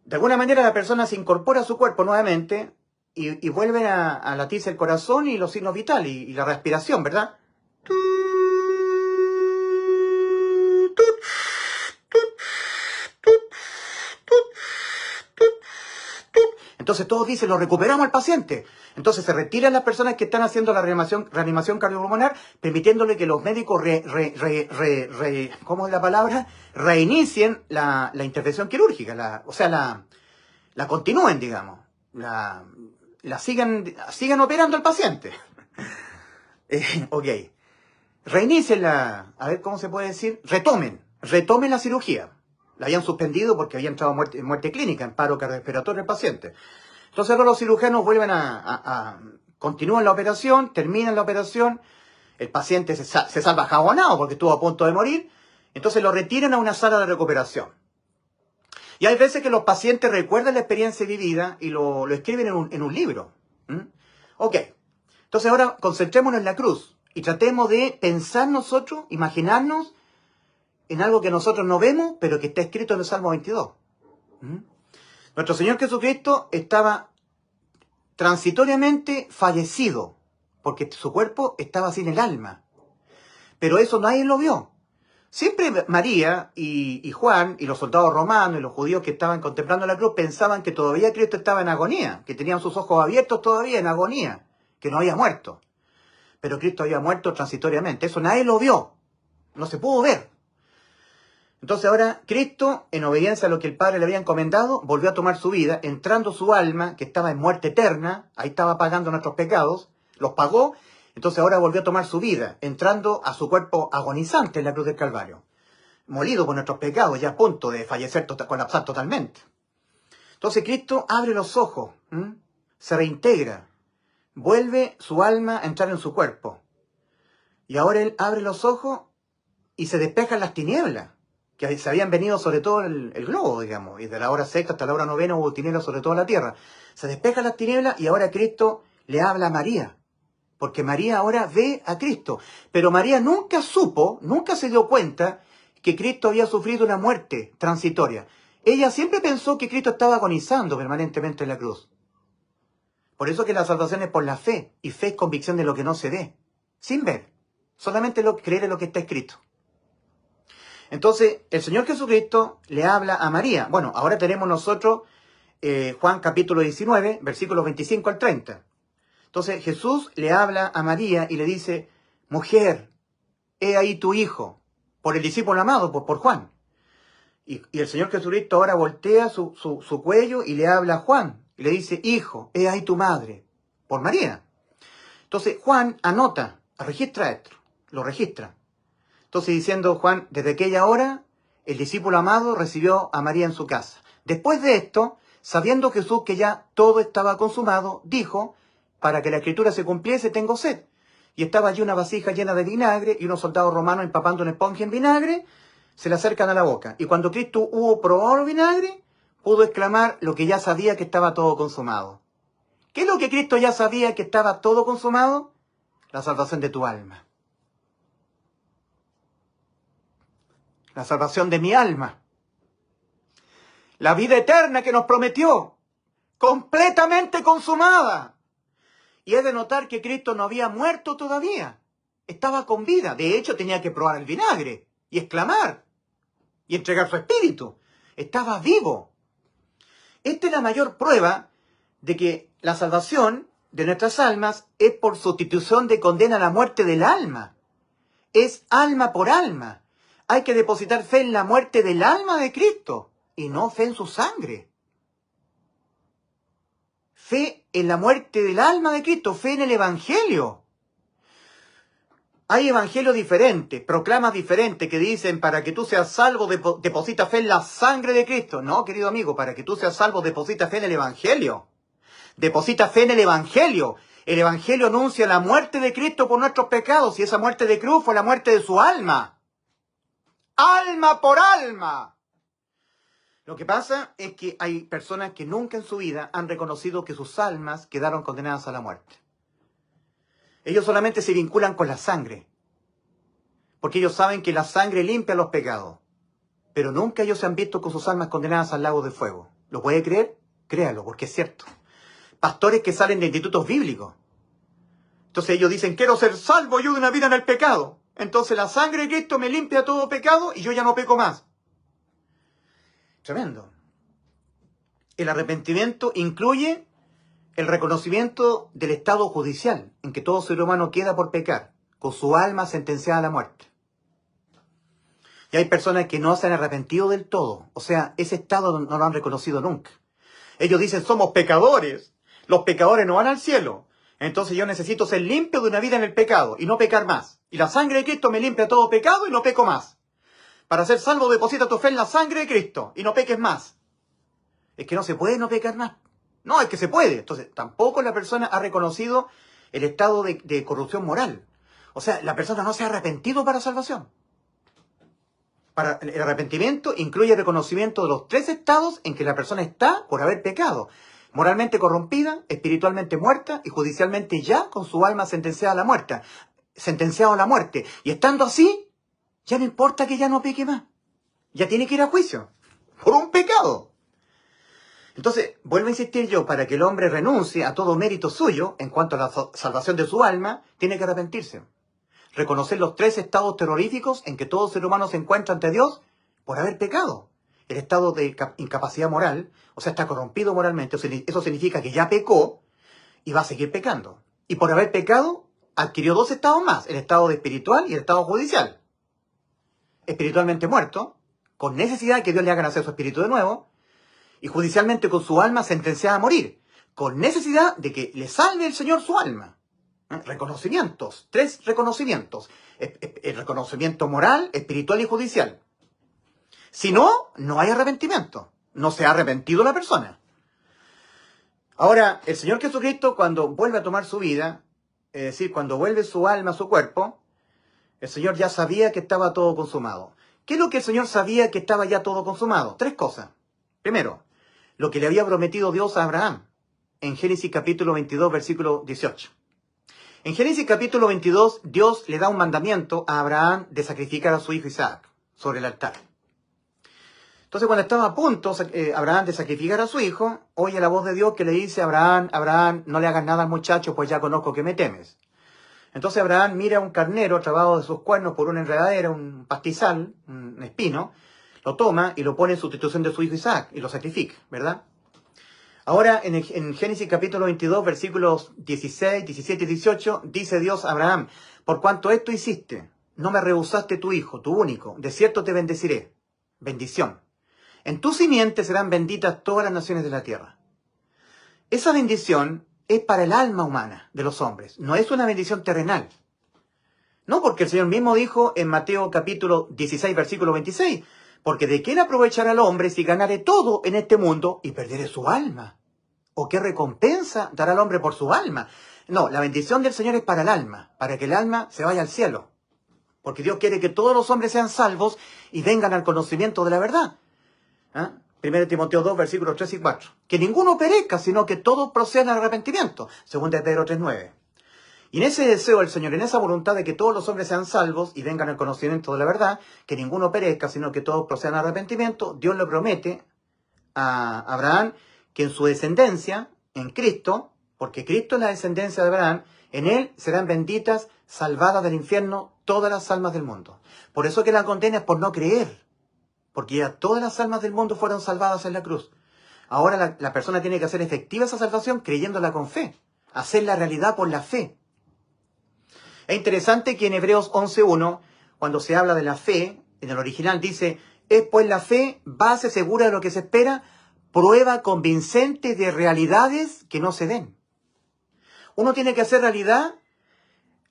de alguna manera la persona se incorpora a su cuerpo nuevamente y vuelve a latirse el corazón y los signos vitales y la respiración, ¿verdad? Entonces todos dicen, lo recuperamos al paciente. Entonces se retiran las personas que están haciendo la reanimación cardiopulmonar, permitiéndole que los médicos ¿cómo es la palabra? Reinicien la intervención quirúrgica, la continúen, digamos. La sigan operando al paciente. Ok. Reinicien a ver cómo se puede decir, retomen la cirugía. La habían suspendido porque había entrado en muerte clínica, en paro cardiorrespiratorio el paciente. Entonces ahora los cirujanos vuelven continúan la operación, terminan la operación, el paciente se salva jabonado porque estuvo a punto de morir, entonces lo retiran a una sala de recuperación. Y hay veces que los pacientes recuerdan la experiencia vivida y lo escriben en un libro. Ok, entonces ahora concentrémonos en la cruz y tratemos de pensar nosotros, imaginarnos en algo que nosotros no vemos, pero que está escrito en el Salmo 22. Nuestro Señor Jesucristo estaba transitoriamente fallecido, porque su cuerpo estaba sin el alma. Pero eso nadie lo vio. Siempre María y Juan y los soldados romanos y los judíos que estaban contemplando la cruz pensaban que todavía Cristo estaba en agonía, que tenían sus ojos abiertos todavía en agonía, que no había muerto. Pero Cristo había muerto transitoriamente. Eso nadie lo vio. No se pudo ver. Entonces ahora Cristo, en obediencia a lo que el Padre le había encomendado, volvió a tomar su vida, entrando su alma, que estaba en muerte eterna, ahí estaba pagando nuestros pecados, los pagó, entonces ahora volvió a tomar su vida, entrando a su cuerpo agonizante en la cruz del Calvario, molido por nuestros pecados, ya a punto de fallecer, colapsar totalmente. Entonces Cristo abre los ojos, se reintegra, vuelve su alma a entrar en su cuerpo. Y ahora Él abre los ojos y se despejan las tinieblas, que se habían venido sobre todo el globo, digamos, y de la hora sexta hasta la hora novena hubo tinieblas sobre toda la tierra. Se despejan las tinieblas y ahora Cristo le habla a María, porque María ahora ve a Cristo. Pero María nunca se dio cuenta que Cristo había sufrido una muerte transitoria. Ella siempre pensó que Cristo estaba agonizando permanentemente en la cruz. Por eso que la salvación es por la fe, y fe es convicción de lo que no se ve, sin ver, solamente creer en lo que está escrito. Entonces, el Señor Jesucristo le habla a María. Bueno, ahora tenemos nosotros Juan capítulo 19, versículos 25 al 30. Entonces, Jesús le habla a María y le dice, mujer, he ahí tu hijo, por el discípulo amado, por Juan. Y el Señor Jesucristo ahora voltea su cuello y le habla a Juan. Y le dice, hijo, he ahí tu madre, por María. Entonces, Juan registra esto, lo registra. Entonces diciendo Juan, desde aquella hora el discípulo amado recibió a María en su casa. Después de esto, sabiendo Jesús que ya todo estaba consumado, dijo, para que la escritura se cumpliese, tengo sed. Y estaba allí una vasija llena de vinagre y unos soldados romanos empapando una esponja en vinagre, se le acercan a la boca. Y cuando Cristo hubo probado el vinagre, pudo exclamar lo que ya sabía que estaba todo consumado. ¿Qué es lo que Cristo ya sabía que estaba todo consumado? La salvación de tu alma. La salvación de mi alma. La vida eterna que nos prometió, completamente consumada. Y he de notar que Cristo no había muerto todavía. Estaba con vida. De hecho, tenía que probar el vinagre y exclamar y entregar su espíritu. Estaba vivo. Esta es la mayor prueba de que la salvación de nuestras almas es por sustitución de condena a la muerte del alma. Es alma por alma. Hay que depositar fe en la muerte del alma de Cristo y no fe en su sangre. Fe en la muerte del alma de Cristo, fe en el Evangelio. Hay evangelios diferentes, proclamas diferentes que dicen para que tú seas salvo deposita fe en la sangre de Cristo. No, querido amigo, para que tú seas salvo deposita fe en el Evangelio. Deposita fe en el Evangelio. El Evangelio anuncia la muerte de Cristo por nuestros pecados y esa muerte de cruz fue la muerte de su alma. Alma por alma. Lo que pasa es que hay personas que nunca en su vida han reconocido que sus almas quedaron condenadas a la muerte. Ellos solamente se vinculan con la sangre, porque ellos saben que la sangre limpia los pecados, pero nunca ellos se han visto con sus almas condenadas al lago de fuego. ¿Lo puede creer? Créalo, porque es cierto. Pastores que salen de institutos bíblicos. Entonces ellos dicen, quiero ser salvo yo de una vida en el pecado. Entonces la sangre de Cristo me limpia todo pecado y yo ya no peco más. Tremendo. El arrepentimiento incluye el reconocimiento del estado judicial en que todo ser humano queda por pecar, con su alma sentenciada a la muerte. Y hay personas que no se han arrepentido del todo. O sea, ese estado no lo han reconocido nunca. Ellos dicen, somos pecadores. Los pecadores no van al cielo. Entonces yo necesito ser limpio de una vida en el pecado y no pecar más. Y la sangre de Cristo me limpia todo pecado y no peco más. Para ser salvo deposita tu fe en la sangre de Cristo y no peques más. Es que no se puede no pecar más. No, es que se puede. Entonces, tampoco la persona ha reconocido el estado de corrupción moral. O sea, la persona no se ha arrepentido para salvación. Para el arrepentimiento incluye el reconocimiento de los 3 estados en que la persona está por haber pecado. Moralmente corrompida, espiritualmente muerta y judicialmente ya con su alma sentenciada a la muerte. Sentenciado a la muerte. Y estando así, ya no importa que ya no peque más. Ya tiene que ir a juicio. Por un pecado. Entonces, vuelvo a insistir yo, para que el hombre renuncie a todo mérito suyo, en cuanto a la salvación de su alma, tiene que arrepentirse. Reconocer los 3 estados terroríficos en que todo ser humano se encuentra ante Dios por haber pecado. El estado de incapacidad moral, o sea, está corrompido moralmente, eso significa que ya pecó y va a seguir pecando. Y por haber pecado, adquirió 2 estados más, el estado de espiritual y el estado judicial. Espiritualmente muerto, con necesidad de que Dios le haga nacer su espíritu de nuevo, y judicialmente con su alma sentenciada a morir, con necesidad de que le salve el Señor su alma. Reconocimientos, 3 reconocimientos. El reconocimiento moral, espiritual y judicial. Si no, no hay arrepentimiento. No se ha arrepentido la persona. Ahora, el Señor Jesucristo, cuando vuelve a tomar su vida, es decir, cuando vuelve su alma a su cuerpo, el Señor ya sabía que estaba todo consumado. ¿Qué es lo que el Señor sabía que estaba ya todo consumado? 3 cosas. Primero, lo que le había prometido Dios a Abraham, en Génesis capítulo 22, versículo 18. En Génesis capítulo 22, Dios le da un mandamiento a Abraham de sacrificar a su hijo Isaac sobre el altar. Entonces, cuando estaba a punto Abraham de sacrificar a su hijo, oye la voz de Dios que le dice a Abraham, Abraham, no le hagas nada al muchacho, pues ya conozco que me temes. Entonces Abraham mira un carnero trabado de sus cuernos por una enredadera, un pastizal, un espino, lo toma y lo pone en sustitución de su hijo Isaac y lo sacrifica, ¿verdad? Ahora, en Génesis capítulo 22, versículos 16, 17 y 18, dice Dios a Abraham, por cuanto esto hiciste, no me rehusaste tu hijo, tu único, de cierto te bendeciré. Bendición. En tu simiente serán benditas todas las naciones de la tierra. Esa bendición es para el alma humana de los hombres, no es una bendición terrenal. No, porque el Señor mismo dijo en Mateo capítulo 16, versículo 26, porque ¿de qué le aprovechará al hombre si ganare todo en este mundo y perderé su alma? ¿O qué recompensa dará al hombre por su alma? No, la bendición del Señor es para el alma, para que el alma se vaya al cielo. Porque Dios quiere que todos los hombres sean salvos y vengan al conocimiento de la verdad. 1 Timoteo 2, versículos 3 y 4. Que ninguno perezca, sino que todos procedan al arrepentimiento. 2 Pedro 3, 9. Y en ese deseo del Señor, en esa voluntad de que todos los hombres sean salvos y vengan al conocimiento de la verdad, que ninguno perezca, sino que todos procedan al arrepentimiento, Dios le promete a Abraham que en su descendencia, en Cristo, porque Cristo es la descendencia de Abraham, en él serán benditas, salvadas del infierno, todas las almas del mundo. Por eso que la condena es por no creer, porque ya todas las almas del mundo fueron salvadas en la cruz. Ahora la persona tiene que hacer efectiva esa salvación creyéndola con fe. Hacerla realidad por la fe. Es interesante que en Hebreos 11.1, cuando se habla de la fe, en el original dice, es pues la fe, base segura de lo que se espera, prueba convincente de realidades que no se ven. Uno tiene que hacer realidad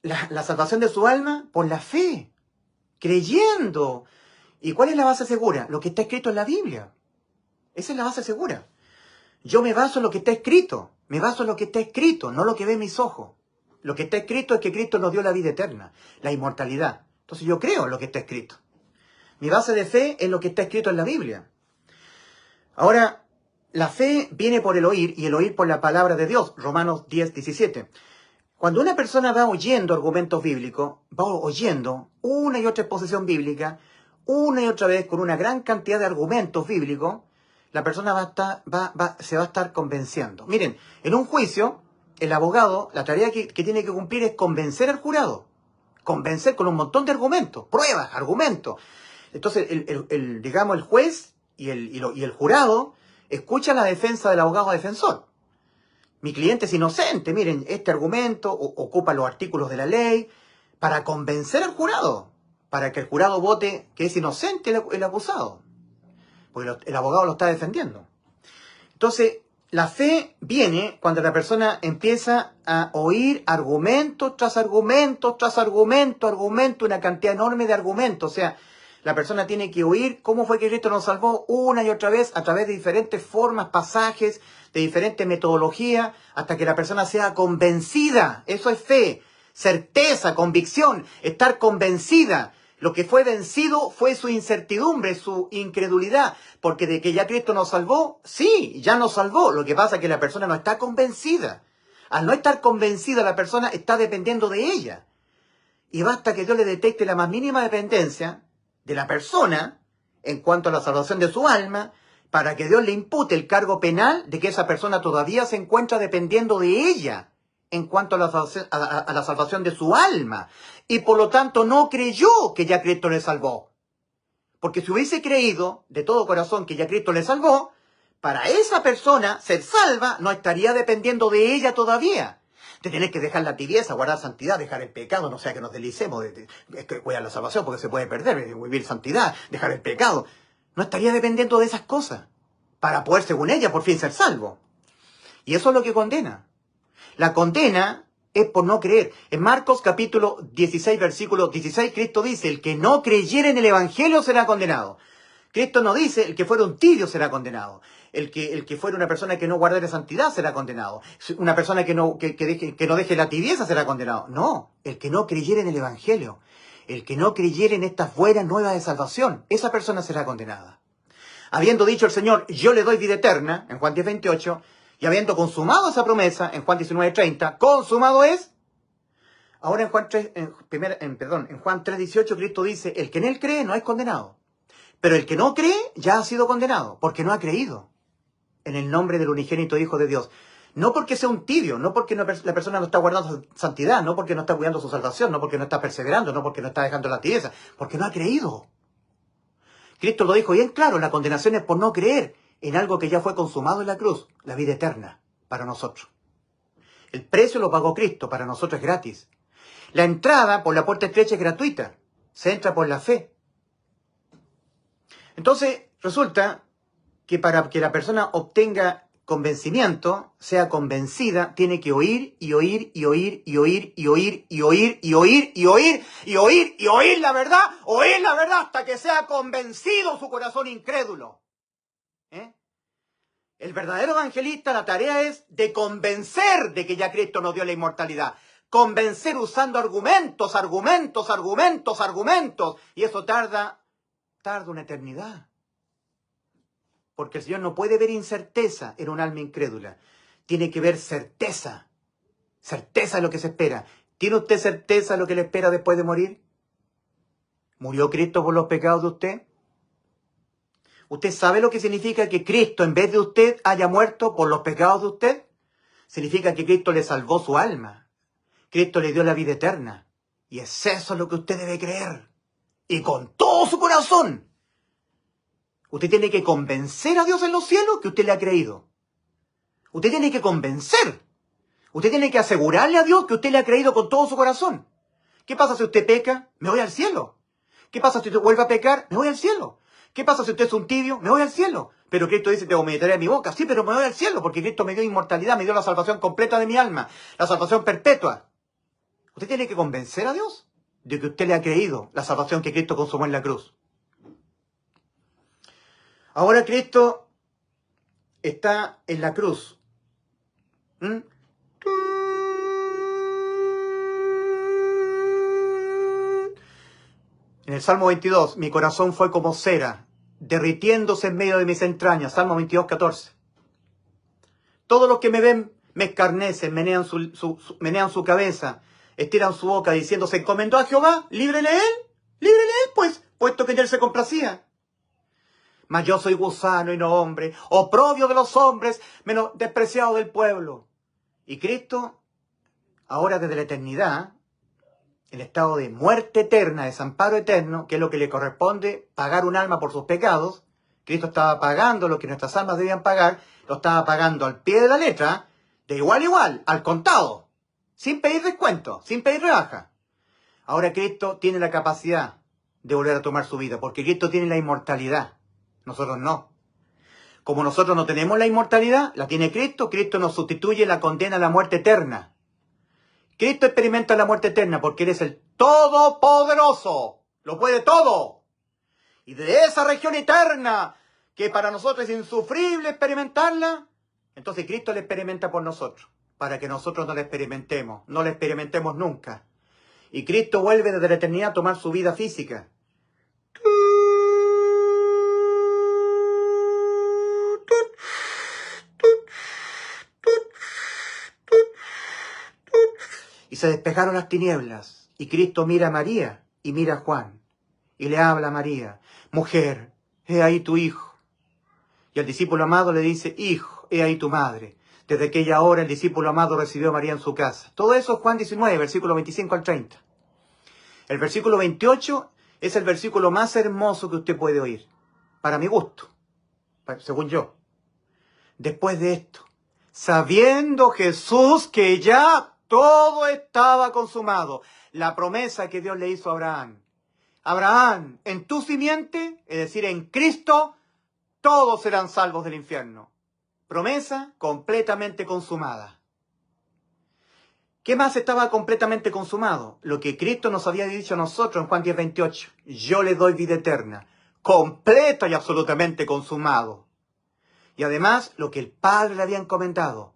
la salvación de su alma por la fe, creyendo. ¿Y cuál es la base segura? Lo que está escrito en la Biblia. Esa es la base segura. Yo me baso en lo que está escrito. Me baso en lo que está escrito, no lo que ven mis ojos. Lo que está escrito es que Cristo nos dio la vida eterna, la inmortalidad. Entonces yo creo en lo que está escrito. Mi base de fe es lo que está escrito en la Biblia. Ahora, la fe viene por el oír y el oír por la palabra de Dios. Romanos 10:17. Cuando una persona va oyendo argumentos bíblicos, va oyendo una y otra exposición bíblica, una y otra vez con una gran cantidad de argumentos bíblicos, la persona se va a estar convenciendo. Miren, en un juicio, el abogado, la tarea que tiene que cumplir es convencer al jurado. Convencer con un montón de argumentos, pruebas, argumentos. Entonces, digamos, el juez y el jurado escuchan la defensa del abogado defensor. Mi cliente es inocente, miren, este argumento ocupa los artículos de la ley para convencer al jurado, para que el jurado vote que es inocente el acusado, porque el abogado lo está defendiendo. Entonces, la fe viene cuando la persona empieza a oír argumento tras argumento, tras argumento, una cantidad enorme de argumentos. O sea, la persona tiene que oír cómo fue que Cristo nos salvó una y otra vez a través de diferentes formas, pasajes, de diferentes metodologías, hasta que la persona sea convencida. Eso es fe, certeza, convicción, estar convencida. Lo que fue vencido fue su incertidumbre, su incredulidad, porque de que ya Cristo nos salvó, sí, ya nos salvó. Lo que pasa es que la persona no está convencida. Al no estar convencida, la persona está dependiendo de ella. Y basta que Dios le detecte la más mínima dependencia de la persona en cuanto a la salvación de su alma, para que Dios le impute el cargo penal de que esa persona todavía se encuentra dependiendo de ella en cuanto a la salvación de su alma. Y por lo tanto no creyó que ya Cristo le salvó. Porque si hubiese creído de todo corazón que ya Cristo le salvó, para esa persona ser salva no estaría dependiendo de ella todavía. De tener que dejar la tibieza, guardar santidad, dejar el pecado, no sea que nos deslicemos, cuidar la salvación porque se puede perder, vivir santidad, dejar el pecado. No estaría dependiendo de esas cosas para poder, según ella, por fin ser salvo. Y eso es lo que condena. La condena es por no creer. En Marcos capítulo 16, versículo 16, Cristo dice, el que no creyere en el Evangelio será condenado. Cristo no dice, el que fuera un tibio será condenado. El que fuera una persona que no guardara santidad será condenado. Una persona que no deje la tibieza será condenado. No, el que no creyere en el Evangelio. El que no creyere en estas buenas nuevas de salvación, esa persona será condenada. Habiendo dicho el Señor, yo le doy vida eterna, en Juan 10:28, y habiendo consumado esa promesa, en Juan 19:30, consumado es. Ahora en Juan 3:18 Cristo dice, el que en él cree no es condenado. Pero el que no cree ya ha sido condenado, porque no ha creído en el nombre del unigénito Hijo de Dios. No porque sea un tibio, no porque la persona no está guardando santidad, no porque no está cuidando su salvación, no porque no está perseverando, no porque no está dejando la tibieza, porque no ha creído. Cristo lo dijo bien claro, la condenación es por no creer en algo que ya fue consumado en la cruz, la vida eterna, para nosotros. El precio lo pagó Cristo, para nosotros es gratis. La entrada por la puerta estrecha es gratuita, se entra por la fe. Entonces, resulta que para que la persona obtenga convencimiento, sea convencida, tiene que oír y oír y oír y oír y oír y oír y oír y oír y oír y oír la verdad hasta que sea convencido su corazón incrédulo. El verdadero evangelista, la tarea es de convencer de que ya Cristo nos dio la inmortalidad. Convencer usando argumentos. Y eso tarda una eternidad. Porque el Señor no puede ver incerteza en un alma incrédula. Tiene que ver certeza. Certeza de lo que se espera. ¿Tiene usted certeza de lo que le espera después de morir? ¿Murió Cristo por los pecados de usted? ¿Usted sabe lo que significa que Cristo, en vez de usted, haya muerto por los pecados de usted? Significa que Cristo le salvó su alma. Cristo le dio la vida eterna. Y es eso lo que usted debe creer. Y con todo su corazón. Usted tiene que convencer a Dios en los cielos que usted le ha creído. Usted tiene que convencer. Usted tiene que asegurarle a Dios que usted le ha creído con todo su corazón. ¿Qué pasa si usted peca? Me voy al cielo. ¿Qué pasa si usted vuelve a pecar? Me voy al cielo. ¿Qué pasa si usted es un tibio? Me voy al cielo. Pero Cristo dice, te vomitaré a mi boca. Sí, pero me voy al cielo porque Cristo me dio inmortalidad, me dio la salvación completa de mi alma, la salvación perpetua. Usted tiene que convencer a Dios de que usted le ha creído la salvación que Cristo consumó en la cruz. Ahora Cristo está en la cruz. ¿Mm? En el Salmo 22, mi corazón fue como cera, derritiéndose en medio de mis entrañas. Salmo 22, 14. Todos los que me ven me escarnecen, menean su cabeza, estiran su boca, diciendo, se encomendó a Jehová, líbrele él, pues, puesto que en él se complacía. Mas yo soy gusano y no hombre, oprobio de los hombres, menos despreciado del pueblo. Y Cristo, ahora desde la eternidad, el estado de muerte eterna, desamparo eterno, que es lo que le corresponde pagar un alma por sus pecados, Cristo estaba pagando lo que nuestras almas debían pagar, lo estaba pagando al pie de la letra, de igual a igual, al contado, sin pedir descuento, sin pedir rebaja. Ahora Cristo tiene la capacidad de volver a tomar su vida, porque Cristo tiene la inmortalidad, nosotros no. Como nosotros no tenemos la inmortalidad, la tiene Cristo, Cristo nos sustituye la condena a la muerte eterna. Cristo experimenta la muerte eterna porque Él es el Todopoderoso, lo puede todo. Y de esa región eterna, que para nosotros es insufrible experimentarla, entonces Cristo la experimenta por nosotros, para que nosotros no la experimentemos nunca. Y Cristo vuelve desde la eternidad a tomar su vida física. Y se despejaron las tinieblas, y Cristo mira a María y mira a Juan, y le habla a María, mujer, he ahí tu hijo. Y al discípulo amado le dice, hijo, he ahí tu madre. Desde aquella hora el discípulo amado recibió a María en su casa. Todo eso es Juan 19, versículo 25 al 30. El versículo 28 es el versículo más hermoso que usted puede oír, para mi gusto, según yo. Después de esto, sabiendo Jesús que ya todo estaba consumado, la promesa que Dios le hizo a Abraham. Abraham, en tu simiente, es decir, en Cristo, todos serán salvos del infierno. Promesa completamente consumada. ¿Qué más estaba completamente consumado? Lo que Cristo nos había dicho a nosotros en Juan 10, 28. Yo le doy vida eterna. Completo y absolutamente consumado. Y además, lo que el Padre le había encomendado.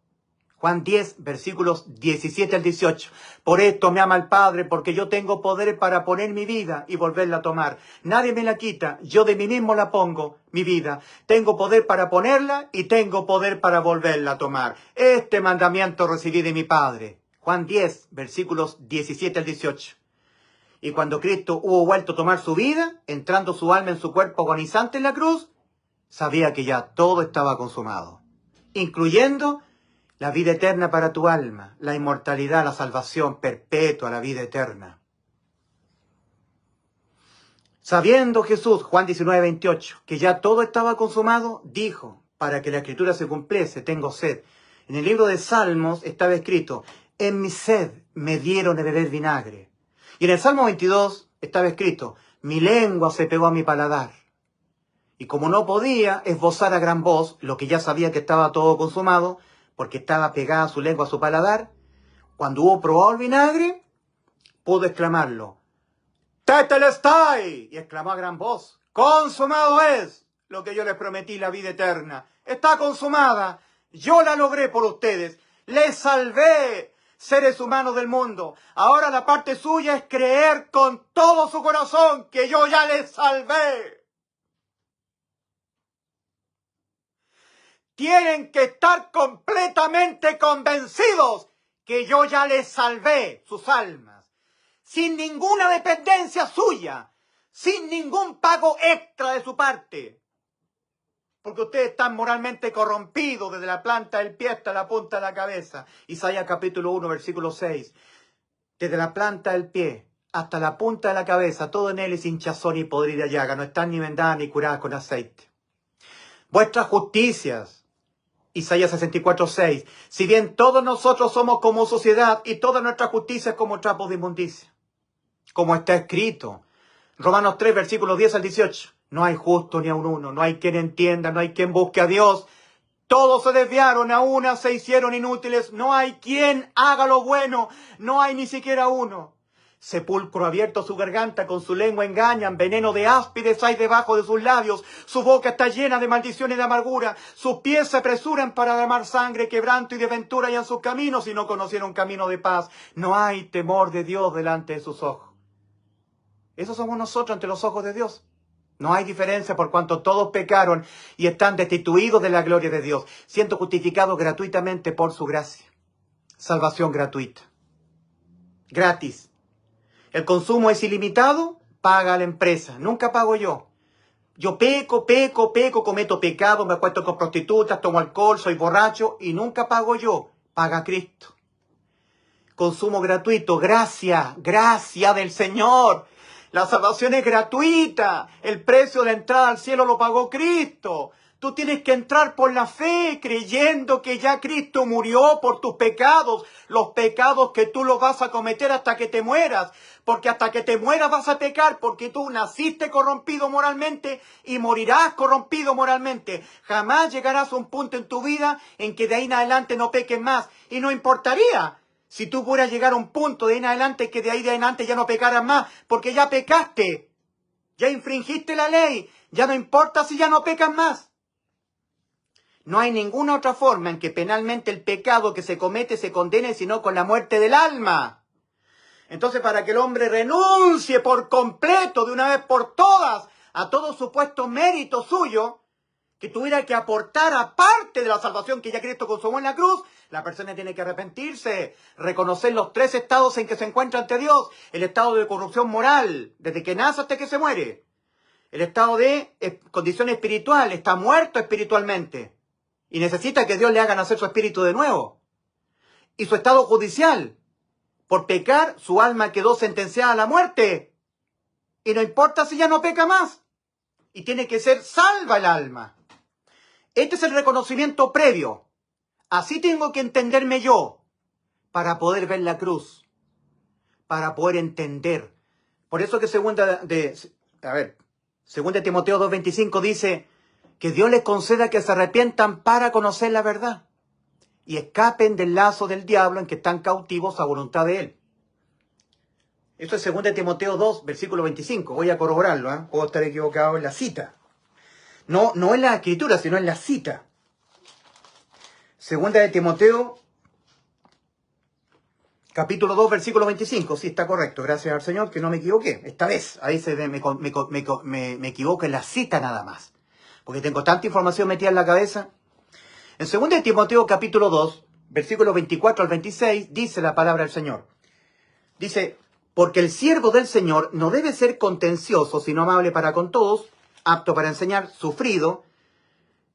Juan 10, versículos 17 al 18. Por esto me ama el Padre, porque yo tengo poder para poner mi vida y volverla a tomar. Nadie me la quita, yo de mí mismo la pongo, mi vida. Tengo poder para ponerla y tengo poder para volverla a tomar. Este mandamiento recibí de mi Padre. Juan 10, versículos 17 al 18. Y cuando Cristo hubo vuelto a tomar su vida, entrando su alma en su cuerpo agonizante en la cruz, sabía que ya todo estaba consumado, incluyendo la vida eterna para tu alma, la inmortalidad, la salvación perpetua, la vida eterna. Sabiendo Jesús, Juan 19, 28, que ya todo estaba consumado, dijo, para que la escritura se cumpliese, tengo sed. En el libro de Salmos estaba escrito, en mi sed me dieron de beber vinagre. Y en el Salmo 22 estaba escrito, mi lengua se pegó a mi paladar. Y como no podía esbozar a gran voz lo que ya sabía que estaba todo consumado, porque estaba pegada su lengua a su paladar, cuando hubo probado el vinagre, pudo exclamarlo. ¡Tetelestai! Y exclamó a gran voz, consumado es lo que yo les prometí, la vida eterna. Está consumada. Yo la logré por ustedes. Les salvé, seres humanos del mundo. Ahora la parte suya es creer con todo su corazón que yo ya les salvé. Tienen que estar completamente convencidos que yo ya les salvé sus almas, sin ninguna dependencia suya, sin ningún pago extra de su parte. Porque ustedes están moralmente corrompidos desde la planta del pie hasta la punta de la cabeza. Isaías capítulo 1, versículo 6. Desde la planta del pie hasta la punta de la cabeza, todo en él es hinchazón y podrida llaga. No están ni vendadas ni curadas con aceite. vuestras justicias. Isaías 64:6. Si bien todos nosotros somos como suciedad y toda nuestra justicia es como trapos de inmundicia. Como está escrito. Romanos 3, versículos 10 al 18. No hay justo ni a un uno, no hay quien entienda, no hay quien busque a Dios. Todos se desviaron, a una se hicieron inútiles. No hay quien haga lo bueno, no hay ni siquiera uno. Sepulcro abierto su garganta, con su lengua engañan, veneno de áspides hay debajo de sus labios, su boca está llena de maldición y de amargura, sus pies se apresuran para derramar sangre, quebranto y desventura y en sus caminos, y no conocieron camino de paz. No hay temor de Dios delante de sus ojos. Eso somos nosotros ante los ojos de Dios. No hay diferencia por cuanto todos pecaron y están destituidos de la gloria de Dios, siendo justificados gratuitamente por su gracia. Salvación gratuita. Gratis. El consumo es ilimitado, paga la empresa. Nunca pago yo. Yo peco, cometo pecado, me acuesto con prostitutas, tomo alcohol, soy borracho y nunca pago yo. Paga Cristo. Consumo gratuito, gracia del Señor. La salvación es gratuita. El precio de la entrada al cielo lo pagó Cristo. Tú tienes que entrar por la fe, creyendo que ya Cristo murió por tus pecados, los pecados que tú los vas a cometer hasta que te mueras, porque hasta que te mueras vas a pecar, porque tú naciste corrompido moralmente y morirás corrompido moralmente. Jamás llegarás a un punto en tu vida en que de ahí en adelante no peques más, y no importaría si tú pudieras llegar a un punto de ahí en adelante que de ahí de adelante ya no pecaras más, porque ya pecaste, ya infringiste la ley, ya no importa si ya no pecas más. No hay ninguna otra forma en que penalmente el pecado que se comete se condene sino con la muerte del alma. Entonces, para que el hombre renuncie por completo, de una vez por todas, a todo supuesto mérito suyo, que tuviera que aportar aparte de la salvación que ya Cristo consumó en la cruz, la persona tiene que arrepentirse, reconocer los 3 estados en que se encuentra ante Dios: el estado de corrupción moral, desde que nace hasta que se muere; el estado de condición espiritual, está muerto espiritualmente y necesita que Dios le haga nacer su espíritu de nuevo; y su estado judicial, por pecar su alma quedó sentenciada a la muerte, y no importa si ya no peca más, y tiene que ser salva el alma. Este es el reconocimiento previo. Así tengo que entenderme yo, para poder ver la cruz, para poder entender. Por eso que segunda Timoteo 2:25 dice que Dios les conceda que se arrepientan para conocer la verdad y escapen del lazo del diablo en que están cautivos a voluntad de él. Esto es 2 Timoteo 2, versículo 25. Voy a corroborarlo, ¿eh? Puedo estar equivocado en la cita. No en la escritura, sino en la cita. 2 Timoteo, capítulo 2, versículo 25. Sí, está correcto. Gracias al Señor que no me equivoqué. Esta vez, ahí me equivoco en la cita nada más, porque tengo tanta información metida en la cabeza. En 2 Timoteo, capítulo 2, versículos 24 al 26, dice la palabra del Señor. Dice: porque el siervo del Señor no debe ser contencioso, sino amable para con todos, apto para enseñar, sufrido,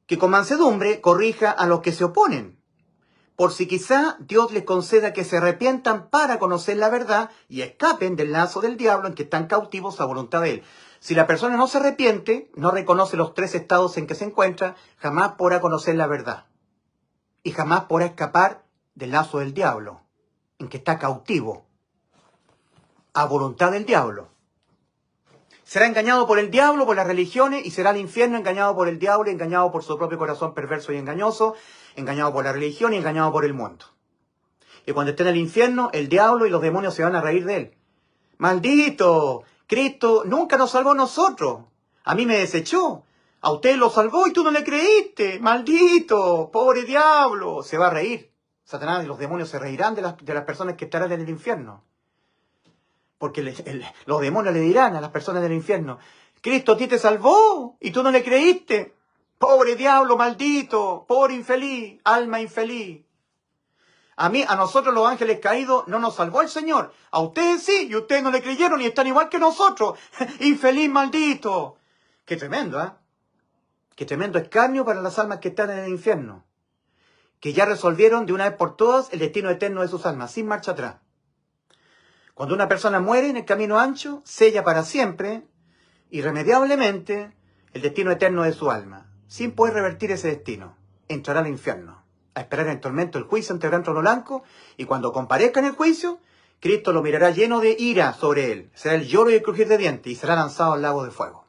que con mansedumbre corrija a los que se oponen, por si quizá Dios les conceda que se arrepientan para conocer la verdad y escapen del lazo del diablo en que están cautivos a voluntad de él. Si la persona no se arrepiente, no reconoce los 3 estados en que se encuentra, jamás podrá conocer la verdad y jamás podrá escapar del lazo del diablo en que está cautivo a voluntad del diablo. Será engañado por el diablo, por las religiones, y será al infierno engañado por el diablo, engañado por su propio corazón perverso y engañoso, engañado por la religión y engañado por el mundo. Y cuando esté en el infierno, el diablo y los demonios se van a reír de él. ¡Maldito! Cristo nunca nos salvó a nosotros. A mí me desechó. A usted lo salvó y tú no le creíste. ¡Maldito! ¡Pobre diablo! Se va a reír. Satanás y los demonios se reirán de las personas que estarán en el infierno. Porque los demonios le dirán a las personas del infierno: Cristo a ti te salvó y tú no le creíste. Pobre diablo, maldito, pobre infeliz, alma infeliz. A nosotros los ángeles caídos no nos salvó el Señor. A ustedes sí, y ustedes no le creyeron y están igual que nosotros. Infeliz, maldito. Qué tremendo, ¿eh? Qué tremendo escarnio para las almas que están en el infierno, que ya resolvieron de una vez por todas el destino eterno de sus almas, sin marcha atrás. Cuando una persona muere en el camino ancho, sella para siempre, irremediablemente, el destino eterno de su alma. sin poder revertir ese destino. Entrará al infierno, a esperar en tormento el juicio ante el gran trono blanco, y cuando comparezca en el juicio, Cristo lo mirará lleno de ira sobre él. Será el lloro y el crujir de dientes, y será lanzado al lago de fuego.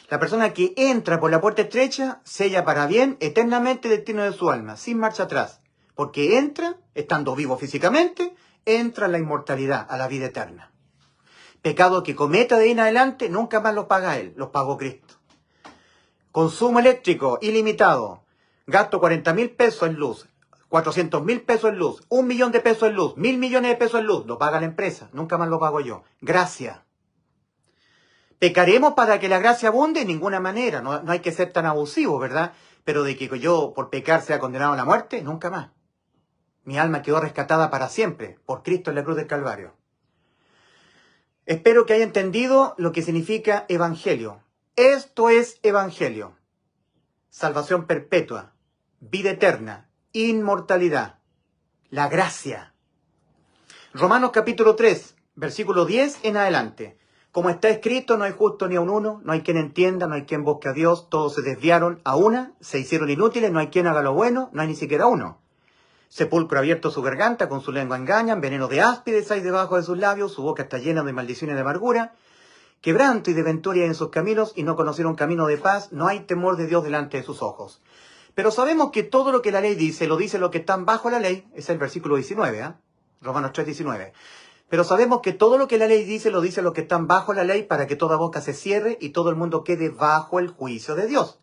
La persona que entra por la puerta estrecha sella para bien eternamente el destino de su alma, sin marcha atrás, porque entra, estando vivo físicamente, entra en la inmortalidad, a la vida eterna. Pecado que cometa de ahí en adelante, nunca más los paga él, los pagó Cristo. Consumo eléctrico ilimitado, gasto 40.000 pesos en luz, 400.000 pesos en luz, 1 millón de pesos en luz, 1.000 millones de pesos en luz, lo paga la empresa, nunca más lo pago yo. Gracia. ¿Pecaremos para que la gracia abunde? De ninguna manera, no hay que ser tan abusivo, ¿verdad? Pero de que yo por pecar sea condenado a la muerte, nunca más. Mi alma quedó rescatada para siempre, por Cristo en la cruz del Calvario. Espero que haya entendido lo que significa evangelio. Esto es evangelio. Salvación perpetua, vida eterna, inmortalidad, la gracia. Romanos capítulo 3, versículo 10 en adelante. Como está escrito, no hay justo ni aun uno, no hay quien entienda, no hay quien busque a Dios, todos se desviaron a una, se hicieron inútiles, no hay quien haga lo bueno, no hay ni siquiera uno. Sepulcro abierto su garganta, con su lengua engañan, veneno de áspides hay debajo de sus labios, su boca está llena de maldiciones y de amargura. Quebranto y desventura en sus caminos, y no conocieron camino de paz, no hay temor de Dios delante de sus ojos. Pero sabemos que todo lo que la ley dice, lo dice lo que están bajo la ley, es el versículo 19, ¿eh? Romanos 3, 19. Pero sabemos que todo lo que la ley dice, lo dice lo que están bajo la ley, para que toda boca se cierre y todo el mundo quede bajo el juicio de Dios.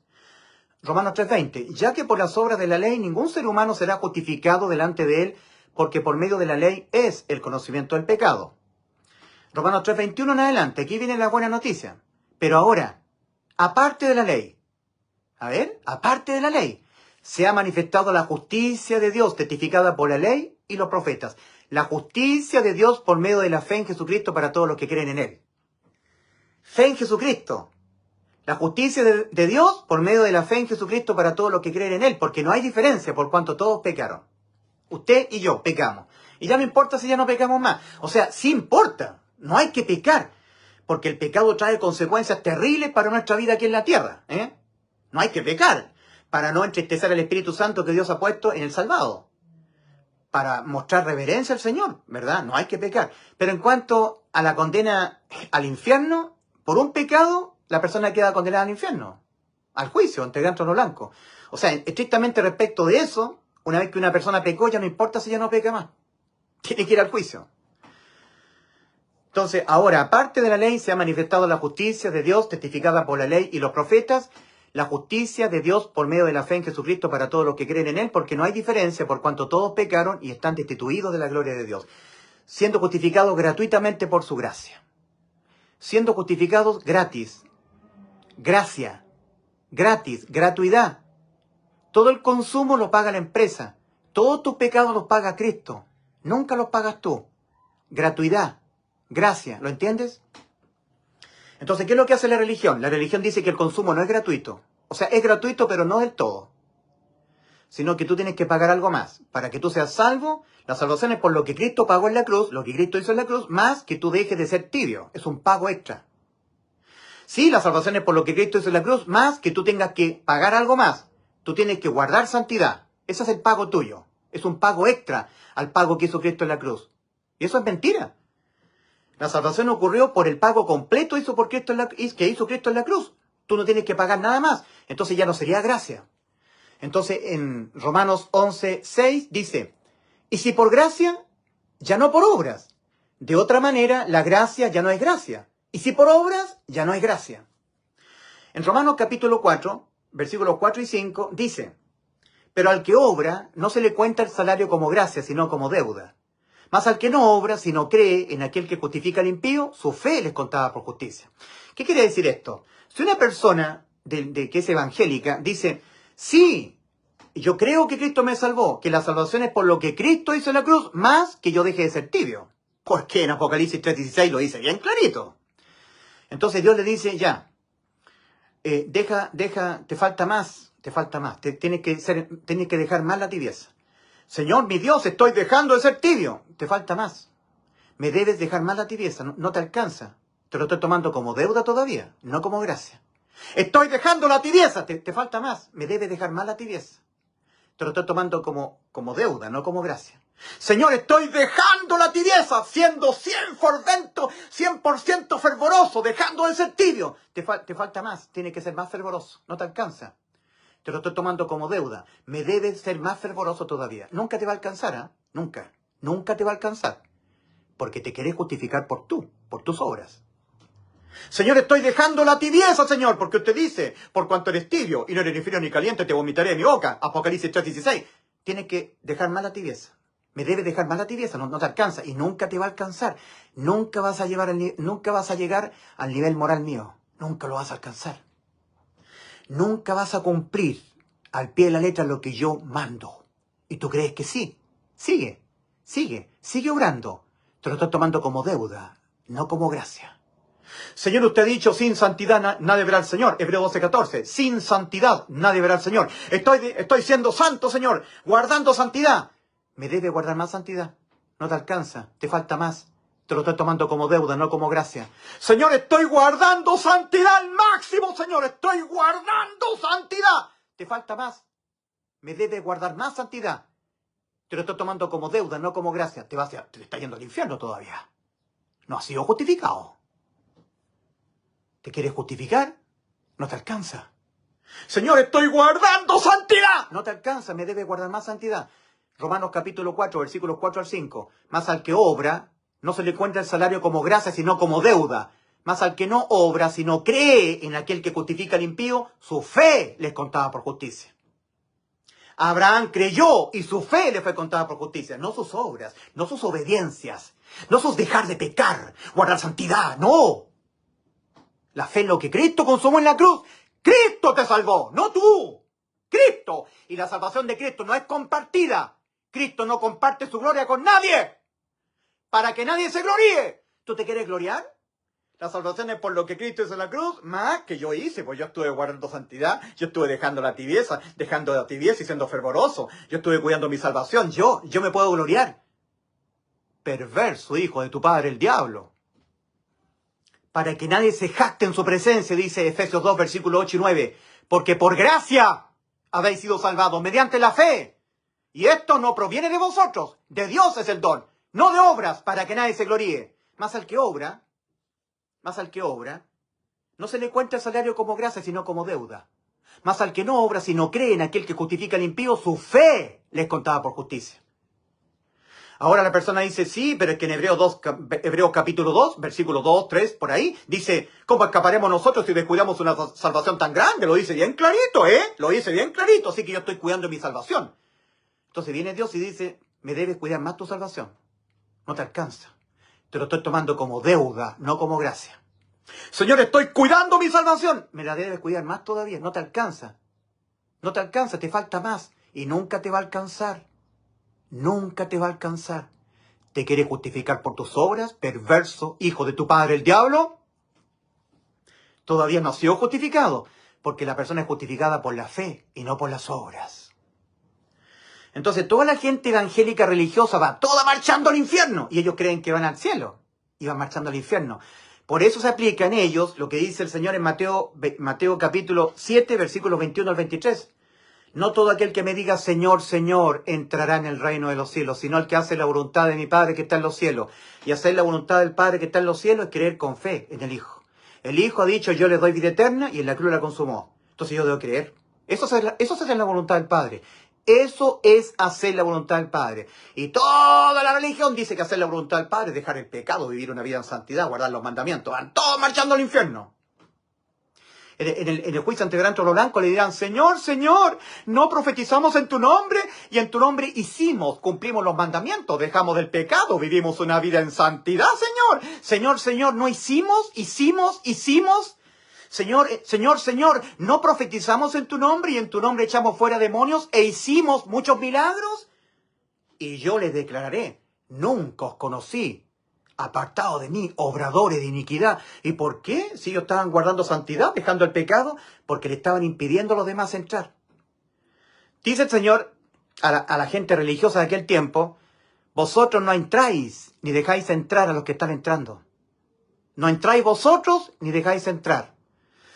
Romanos 3:20, ya que por las obras de la ley ningún ser humano será justificado delante de él, porque por medio de la ley es el conocimiento del pecado. Romanos 3:21 en adelante, aquí viene la buena noticia. Pero ahora, aparte de la ley, aparte de la ley, se ha manifestado la justicia de Dios, testificada por la ley y los profetas. La justicia de Dios por medio de la fe en Jesucristo para todos los que creen en Él. Fe en Jesucristo. La justicia de Dios por medio de la fe en Jesucristo para todos los que creen en Él, porque no hay diferencia por cuanto todos pecaron. Usted y yo pecamos. Y ya no importa si ya no pecamos más. O sea, sí importa. No hay que pecar, porque el pecado trae consecuencias terribles para nuestra vida aquí en la tierra. No hay que pecar, para no entristecer al Espíritu Santo que Dios ha puesto en el salvado. Para mostrar reverencia al Señor, ¿verdad? No hay que pecar. Pero en cuanto a la condena al infierno, por un pecado, la persona queda condenada al infierno, al juicio, ante el gran trono blanco. O sea, estrictamente respecto de eso, una vez que una persona pecó, ya no importa si ya no peca más. Tiene que ir al juicio. Entonces, ahora, aparte de la ley, se ha manifestado la justicia de Dios, testificada por la ley y los profetas, la justicia de Dios por medio de la fe en Jesucristo para todos los que creen en Él, porque no hay diferencia por cuanto todos pecaron y están destituidos de la gloria de Dios, siendo justificados gratuitamente por su gracia. Siendo justificados gratis. Gracia. Gratis. Gratuidad. Todo el consumo lo paga la empresa. Todos tus pecados los paga Cristo. Nunca los pagas tú. Gratuidad. Gracia. ¿Lo entiendes? Entonces, ¿qué es lo que hace la religión? La religión dice que el consumo no es gratuito. O sea, es gratuito, pero no del todo. Sino que tú tienes que pagar algo más. Para que tú seas salvo, la salvación es por lo que Cristo pagó en la cruz, lo que Cristo hizo en la cruz, más que tú dejes de ser tibio. Es un pago extra. Sí, la salvación es por lo que Cristo hizo en la cruz, más que tú tengas que pagar algo más. Tú tienes que guardar santidad. Ese es el pago tuyo. Es un pago extra al pago que hizo Cristo en la cruz. Y eso es mentira. La salvación ocurrió por el pago completo que hizo Cristo en la cruz. Tú no tienes que pagar nada más. Entonces ya no sería gracia. Entonces en Romanos 11:6 dice, y si por gracia, ya no por obras. De otra manera, la gracia ya no es gracia. Y si por obras, ya no es gracia. En Romanos capítulo 4, versículos 4 y 5, dice, pero al que obra, no se le cuenta el salario como gracia, sino como deuda. Mas al que no obra, sino cree en aquel que justifica al impío, su fe les contaba por justicia. ¿Qué quiere decir esto? Si una persona que es evangélica dice, sí, yo creo que Cristo me salvó, que la salvación es por lo que Cristo hizo en la cruz, más que yo deje de ser tibio. Porque en Apocalipsis 3:16 lo dice bien clarito. Entonces Dios le dice, ya, te falta más, tienes que dejar más la tibieza. Señor, mi Dios, estoy dejando de ser tibio. Te falta más. Me debes dejar más la tibieza, no te alcanza. Te lo estoy tomando como deuda todavía, no como gracia. Estoy dejando la tibieza. Te falta más. Me debes dejar más la tibieza. Te lo estoy tomando como deuda, no como gracia. Señor, estoy dejando la tibieza, siendo 100% fervoroso, dejando de ser tibio. Te falta más, tiene que ser más fervoroso, no te alcanza. Te lo estoy tomando como deuda. Me debes ser más fervoroso todavía. Nunca te va a alcanzar, ¿eh? Nunca. Nunca te va a alcanzar. Porque te querés justificar por tus obras. Señor, estoy dejando la tibieza, Señor, porque usted dice, por cuanto eres tibio y no eres ni frío ni caliente, te vomitaré de mi boca. Apocalipsis 3:16. Tienes que dejar más la tibieza. Me debes dejar más la tibieza, no te alcanza y nunca te va a alcanzar. Nunca vas a llegar al nivel moral mío. Nunca lo vas a alcanzar. Nunca vas a cumplir al pie de la letra lo que yo mando. ¿Y tú crees que sí? Sigue obrando. Te lo estoy tomando como deuda, no como gracia. Señor, usted ha dicho, sin santidad nadie verá al Señor. Hebreos 12:14. Sin santidad nadie verá al Señor. Estoy siendo santo, Señor, guardando santidad. Me debe guardar más santidad. No te alcanza, te falta más. Te lo estoy tomando como deuda, no como gracia. Señor, estoy guardando santidad al máximo, Señor. Estoy guardando santidad. Te falta más. Me debe guardar más santidad. Te lo estoy tomando como deuda, no como gracia. Te está yendo al infierno todavía. No has sido justificado. ¿Te quieres justificar? No te alcanza. Señor, estoy guardando santidad. No te alcanza, me debe guardar más santidad. Romanos capítulo 4, versículos 4 al 5. Más al que obra, no se le cuenta el salario como gracia, sino como deuda. Más al que no obra, sino cree en aquel que justifica al impío, su fe les contaba por justicia. Abraham creyó y su fe le fue contada por justicia. No sus obras, no sus obediencias, no sus dejar de pecar, guardar santidad, no. La fe en lo que Cristo consumó en la cruz. Cristo te salvó, no tú. Cristo. Y la salvación de Cristo no es compartida. Cristo no comparte su gloria con nadie. Para que nadie se gloríe. ¿Tú te quieres gloriar? La salvación es por lo que Cristo hizo en la cruz, más que yo hice, pues yo estuve guardando santidad, yo estuve dejando la tibieza y siendo fervoroso. Yo estuve cuidando mi salvación, yo me puedo gloriar. Perverso hijo de tu padre el diablo. Para que nadie se jacte en su presencia, dice Efesios 2, versículos 8 y 9. Porque por gracia habéis sido salvados mediante la fe. Y esto no proviene de vosotros, de Dios es el don, no de obras, para que nadie se gloríe. Más al que obra, no se le cuenta el salario como gracia, sino como deuda. Más al que no obra, sino cree en aquel que justifica al impío, su fe les contaba por justicia. Ahora la persona dice, sí, pero es que en Hebreos capítulo 2, versículo 2, 3, por ahí, dice, ¿cómo escaparemos nosotros si descuidamos una salvación tan grande? Lo dice bien clarito, Lo dice bien clarito, así que yo estoy cuidando mi salvación. Entonces viene Dios y dice, me debes cuidar más tu salvación. No te alcanza. Te lo estoy tomando como deuda, no como gracia. Señor, estoy cuidando mi salvación. Me la debes cuidar más todavía. No te alcanza. No te alcanza, te falta más. Y nunca te va a alcanzar. Nunca te va a alcanzar. ¿Te quieres justificar por tus obras, perverso hijo de tu padre el diablo? Todavía no ha sido justificado. Porque la persona es justificada por la fe y no por las obras. Entonces toda la gente evangélica religiosa va toda marchando al infierno. Y ellos creen que van al cielo. Y van marchando al infierno. Por eso se aplica en ellos lo que dice el Señor en Mateo capítulo 7, versículos 21 al 23. No todo aquel que me diga Señor, Señor, entrará en el reino de los cielos, sino el que hace la voluntad de mi Padre que está en los cielos. Y hacer la voluntad del Padre que está en los cielos es creer con fe en el Hijo. El Hijo ha dicho, yo le doy vida eterna, y en la cruz la consumó. Entonces yo debo creer. Eso es hacer la voluntad del Padre. Eso es hacer la voluntad del Padre. Y toda la religión dice que hacer la voluntad del Padre es dejar el pecado, vivir una vida en santidad, guardar los mandamientos. Van todos marchando al infierno. En el juicio ante gran trono blanco le dirán, Señor, Señor, no profetizamos en tu nombre, y en tu nombre cumplimos los mandamientos, dejamos del pecado, vivimos una vida en santidad, Señor. Señor, Señor, no hicimos. Señor, no profetizamos en tu nombre, y en tu nombre echamos fuera demonios, e hicimos muchos milagros. Y yo les declararé, nunca os conocí. Apartado de mí, obradores de iniquidad. ¿Y por qué? Si ellos estaban guardando santidad, dejando el pecado, porque le estaban impidiendo a los demás entrar. Dice el Señor a la gente religiosa de aquel tiempo, vosotros no entráis, ni dejáis entrar a los que están entrando. No entráis vosotros, ni dejáis entrar.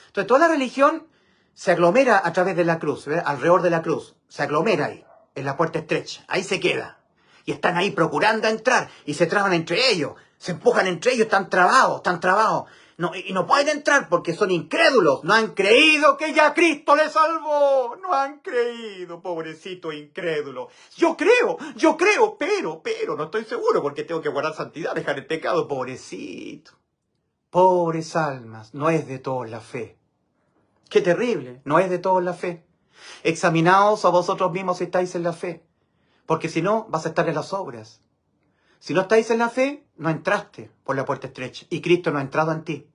Entonces toda la religión se aglomera a través de la cruz, ¿verdad? Alrededor de la cruz. Se aglomera ahí, en la puerta estrecha. Ahí se queda. Y están ahí procurando entrar y se traban entre ellos. Se empujan entre ellos, están trabados. No, y no pueden entrar porque son incrédulos. No han creído que ya Cristo les salvó. No han creído, pobrecito incrédulo. Yo creo, pero no estoy seguro porque tengo que guardar santidad, dejar el pecado, pobrecito. Pobres almas, no es de todos la fe. Qué terrible, no es de todos la fe. Examinaos a vosotros mismos si estáis en la fe, porque si no, vas a estar en las obras. Si no estáis en la fe, no entraste por la puerta estrecha y Cristo no ha entrado en ti.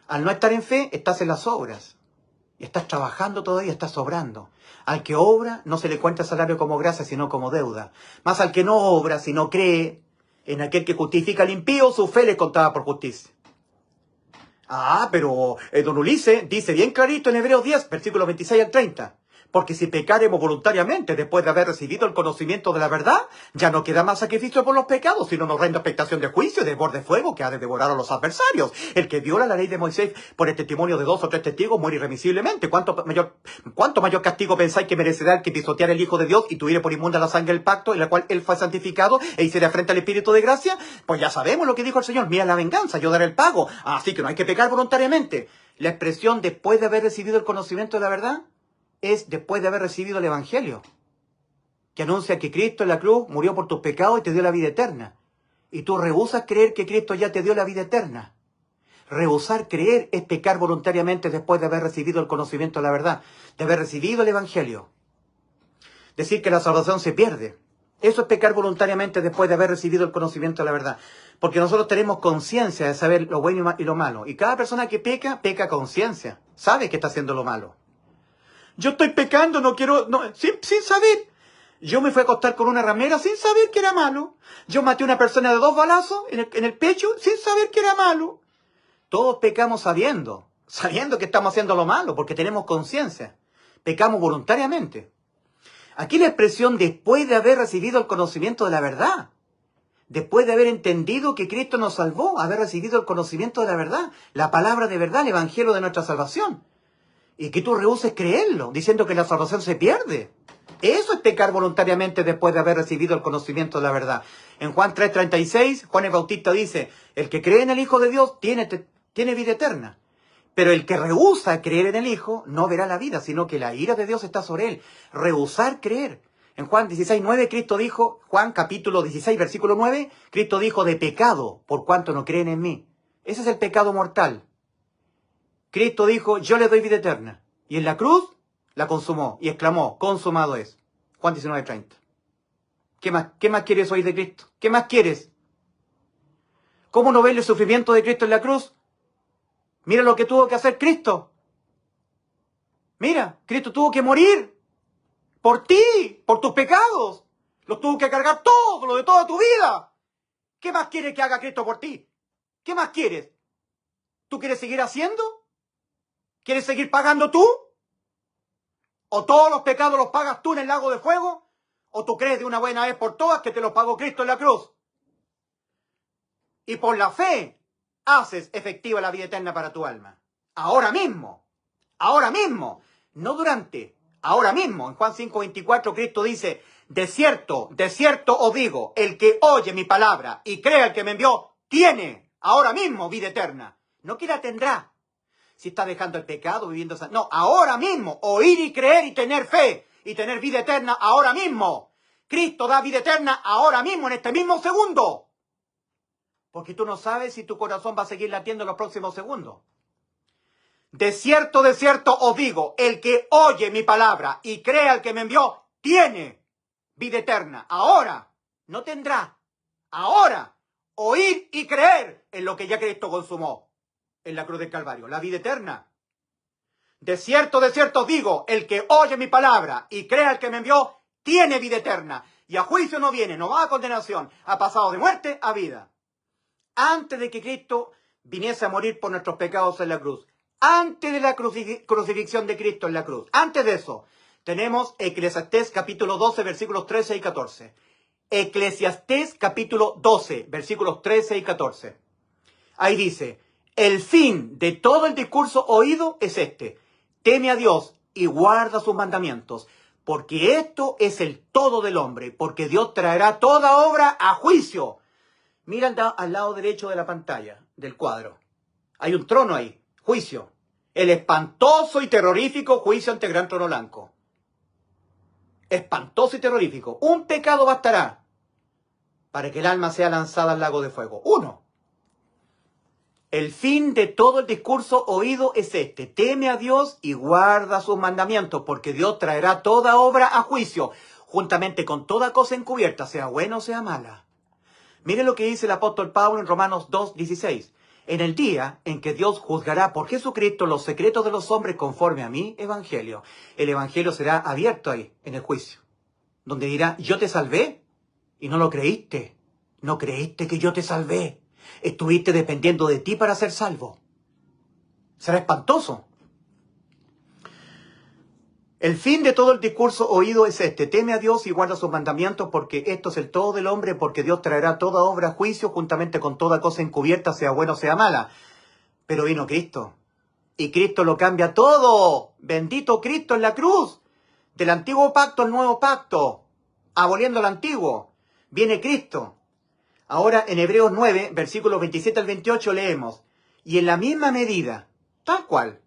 Al no estar en fe, estás en las obras. Y estás trabajando todavía, estás obrando. Al que obra, no se le cuenta salario como gracia, sino como deuda. Más al que no obra, si no cree en aquel que justifica al impío, su fe le contaba por justicia. Pero don Ulises dice bien clarito en Hebreos 10, versículos 26 al 30. Porque si pecaremos voluntariamente después de haber recibido el conocimiento de la verdad, ya no queda más sacrificio por los pecados, sino nos rende expectación de juicio y de borde de fuego que ha de devorar a los adversarios. El que viola la ley de Moisés por el testimonio de 2 o 3 testigos muere irremisiblemente. ¿Cuánto mayor castigo pensáis que merecerá el que pisoteara el Hijo de Dios y tuviera por inmunda la sangre del pacto en la cual él fue santificado e hiciera frente al Espíritu de gracia? Pues ya sabemos lo que dijo el Señor. Mira la venganza, yo daré el pago. Así que no hay que pecar voluntariamente. La expresión después de haber recibido el conocimiento de la verdad es después de haber recibido el Evangelio, que anuncia que Cristo en la cruz murió por tus pecados y te dio la vida eterna. Y tú rehusas creer que Cristo ya te dio la vida eterna. Rehusar creer es pecar voluntariamente después de haber recibido el conocimiento de la verdad, de haber recibido el Evangelio. Decir que la salvación se pierde. Eso es pecar voluntariamente después de haber recibido el conocimiento de la verdad. Porque nosotros tenemos conciencia de saber lo bueno y lo malo. Y cada persona que peca, peca a conciencia. Sabe que está haciendo lo malo. Yo estoy pecando, sin saber. Yo me fui a acostar con una ramera sin saber que era malo. Yo maté a una persona de 2 balazos en el pecho sin saber que era malo. Todos pecamos sabiendo que estamos haciendo lo malo, porque tenemos conciencia. Pecamos voluntariamente. Aquí la expresión después de haber recibido el conocimiento de la verdad. Después de haber entendido que Cristo nos salvó, haber recibido el conocimiento de la verdad, la palabra de verdad, el evangelio de nuestra salvación. Y que tú rehuses creerlo, diciendo que la salvación se pierde. Eso es pecar voluntariamente después de haber recibido el conocimiento de la verdad. En Juan 3:36, Juan el Bautista dice, el que cree en el Hijo de Dios tiene vida eterna. Pero el que rehúsa creer en el Hijo no verá la vida, sino que la ira de Dios está sobre él. Rehusar creer. En Juan 16:9, Cristo dijo, Juan capítulo 16, versículo 9, Cristo dijo de pecado, por cuanto no creen en mí. Ese es el pecado mortal. Cristo dijo, yo le doy vida eterna. Y en la cruz la consumó y exclamó, consumado es. Juan 19:30. ¿Qué más quieres oír de Cristo? ¿Qué más quieres? ¿Cómo no ves el sufrimiento de Cristo en la cruz? Mira lo que tuvo que hacer Cristo. Mira, Cristo tuvo que morir por ti, por tus pecados. Los tuvo que cargar todo, lo de toda tu vida. ¿Qué más quieres que haga Cristo por ti? ¿Qué más quieres? ¿Tú quieres seguir haciendo? ¿Quieres seguir pagando tú? ¿O todos los pecados los pagas tú en el lago de fuego? ¿O tú crees de una buena vez por todas que te los pagó Cristo en la cruz? Y por la fe haces efectiva la vida eterna para tu alma. Ahora mismo, no durante, ahora mismo. En Juan 5:24 Cristo dice, de cierto os digo, el que oye mi palabra y cree al que me envió, tiene ahora mismo vida eterna. No que la tendrá. Si está dejando el pecado, viviendo... No, ahora mismo, oír y creer y tener fe y tener vida eterna ahora mismo. Cristo da vida eterna ahora mismo, en este mismo segundo. Porque tú no sabes si tu corazón va a seguir latiendo en los próximos segundos. De cierto os digo, el que oye mi palabra y cree al que me envió, tiene vida eterna. Ahora, no tendrá. Ahora, oír y creer en lo que ya Cristo consumó en la cruz del Calvario, la vida eterna. De cierto os digo, el que oye mi palabra y cree al que me envió, tiene vida eterna. Y a juicio no viene, no va a condenación, ha pasado de muerte a vida. Antes de que Cristo viniese a morir por nuestros pecados en la cruz, antes de la crucifixión de Cristo en la cruz, antes de eso, tenemos Eclesiastés capítulo 12, versículos 13 y 14. Eclesiastés capítulo 12, versículos 13 y 14. Ahí dice, El fin de todo el discurso oído es este: teme a Dios y guarda sus mandamientos, porque esto es el todo del hombre, porque Dios traerá toda obra a juicio. Mira al lado derecho de la pantalla, del cuadro. Hay un trono ahí, juicio. El espantoso y terrorífico juicio ante el gran trono blanco. Espantoso y terrorífico. Un pecado bastará para que el alma sea lanzada al lago de fuego. Uno. El fin de todo el discurso oído es este: teme a Dios y guarda sus mandamientos, porque Dios traerá toda obra a juicio, juntamente con toda cosa encubierta, sea buena o sea mala. Mire lo que dice el apóstol Pablo en Romanos 2:16. En el día en que Dios juzgará por Jesucristo los secretos de los hombres conforme a mi evangelio. El evangelio será abierto ahí, en el juicio, donde dirá: yo te salvé y no lo creíste. No creíste que yo te salvé. Estuviste dependiendo de ti para ser salvo. Será espantoso. El fin de todo el discurso oído es este: teme a Dios y guarda sus mandamientos, porque esto es el todo del hombre, porque Dios traerá toda obra a juicio, juntamente con toda cosa encubierta, sea buena o sea mala. Pero vino Cristo, y Cristo lo cambia todo. Bendito Cristo en la cruz, del antiguo pacto al nuevo pacto, aboliendo el antiguo. Viene Cristo. Ahora en Hebreos 9, versículos 27 al 28 leemos: y en la misma medida, tal cual,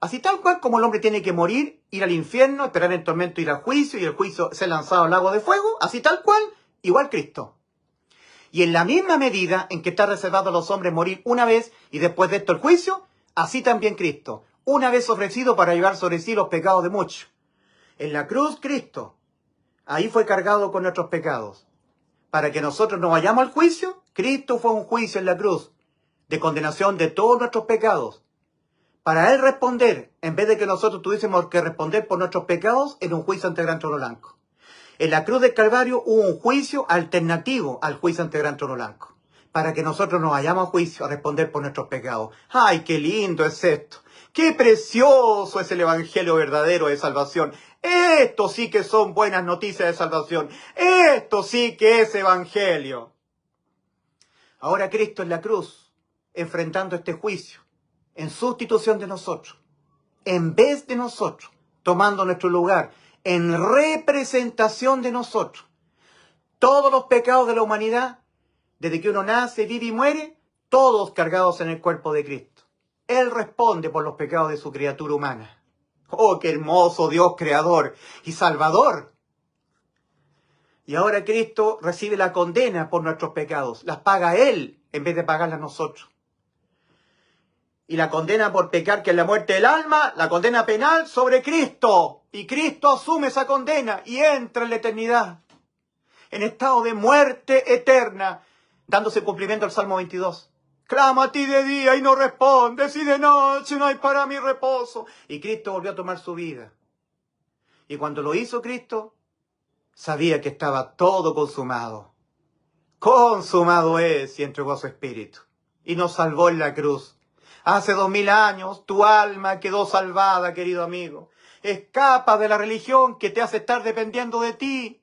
así tal cual como el hombre tiene que morir, ir al infierno, esperar el tormento, ir al juicio, y el juicio ser lanzado al lago de fuego, así tal cual, igual Cristo. Y en la misma medida en que está reservado a los hombres morir una vez y después de esto el juicio, así también Cristo, una vez ofrecido para llevar sobre sí los pecados de muchos. En la cruz Cristo, ahí fue cargado con nuestros pecados. Para que nosotros no vayamos al juicio, Cristo fue un juicio en la cruz, de condenación de todos nuestros pecados. Para Él responder, en vez de que nosotros tuviésemos que responder por nuestros pecados, en un juicio ante el gran trono blanco. En la cruz del Calvario hubo un juicio alternativo al juicio ante el gran trono blanco, para que nosotros no vayamos a juicio a responder por nuestros pecados. ¡Ay, qué lindo es esto! ¡Qué precioso es el evangelio verdadero de salvación! Esto sí que son buenas noticias de salvación. Esto sí que es evangelio. Ahora Cristo en la cruz, enfrentando este juicio, en sustitución de nosotros, en vez de nosotros, tomando nuestro lugar, en representación de nosotros. Todos los pecados de la humanidad, desde que uno nace, vive y muere, todos cargados en el cuerpo de Cristo. Él responde por los pecados de su criatura humana. ¡Oh, qué hermoso Dios creador y salvador! Y ahora Cristo recibe la condena por nuestros pecados. Las paga Él en vez de pagarlas nosotros. Y la condena por pecar, que es la muerte del alma, la condena penal sobre Cristo. Y Cristo asume esa condena y entra en la eternidad, en estado de muerte eterna, dándose cumplimiento al Salmo 22. Clamo a ti de día y no respondes, y de noche no hay para mí reposo. Y Cristo volvió a tomar su vida. Y cuando lo hizo Cristo, sabía que estaba todo consumado. Consumado es, y entregó su espíritu. Y nos salvó en la cruz. Hace 2000 años tu alma quedó salvada, querido amigo. Escapa de la religión que te hace estar dependiendo de ti.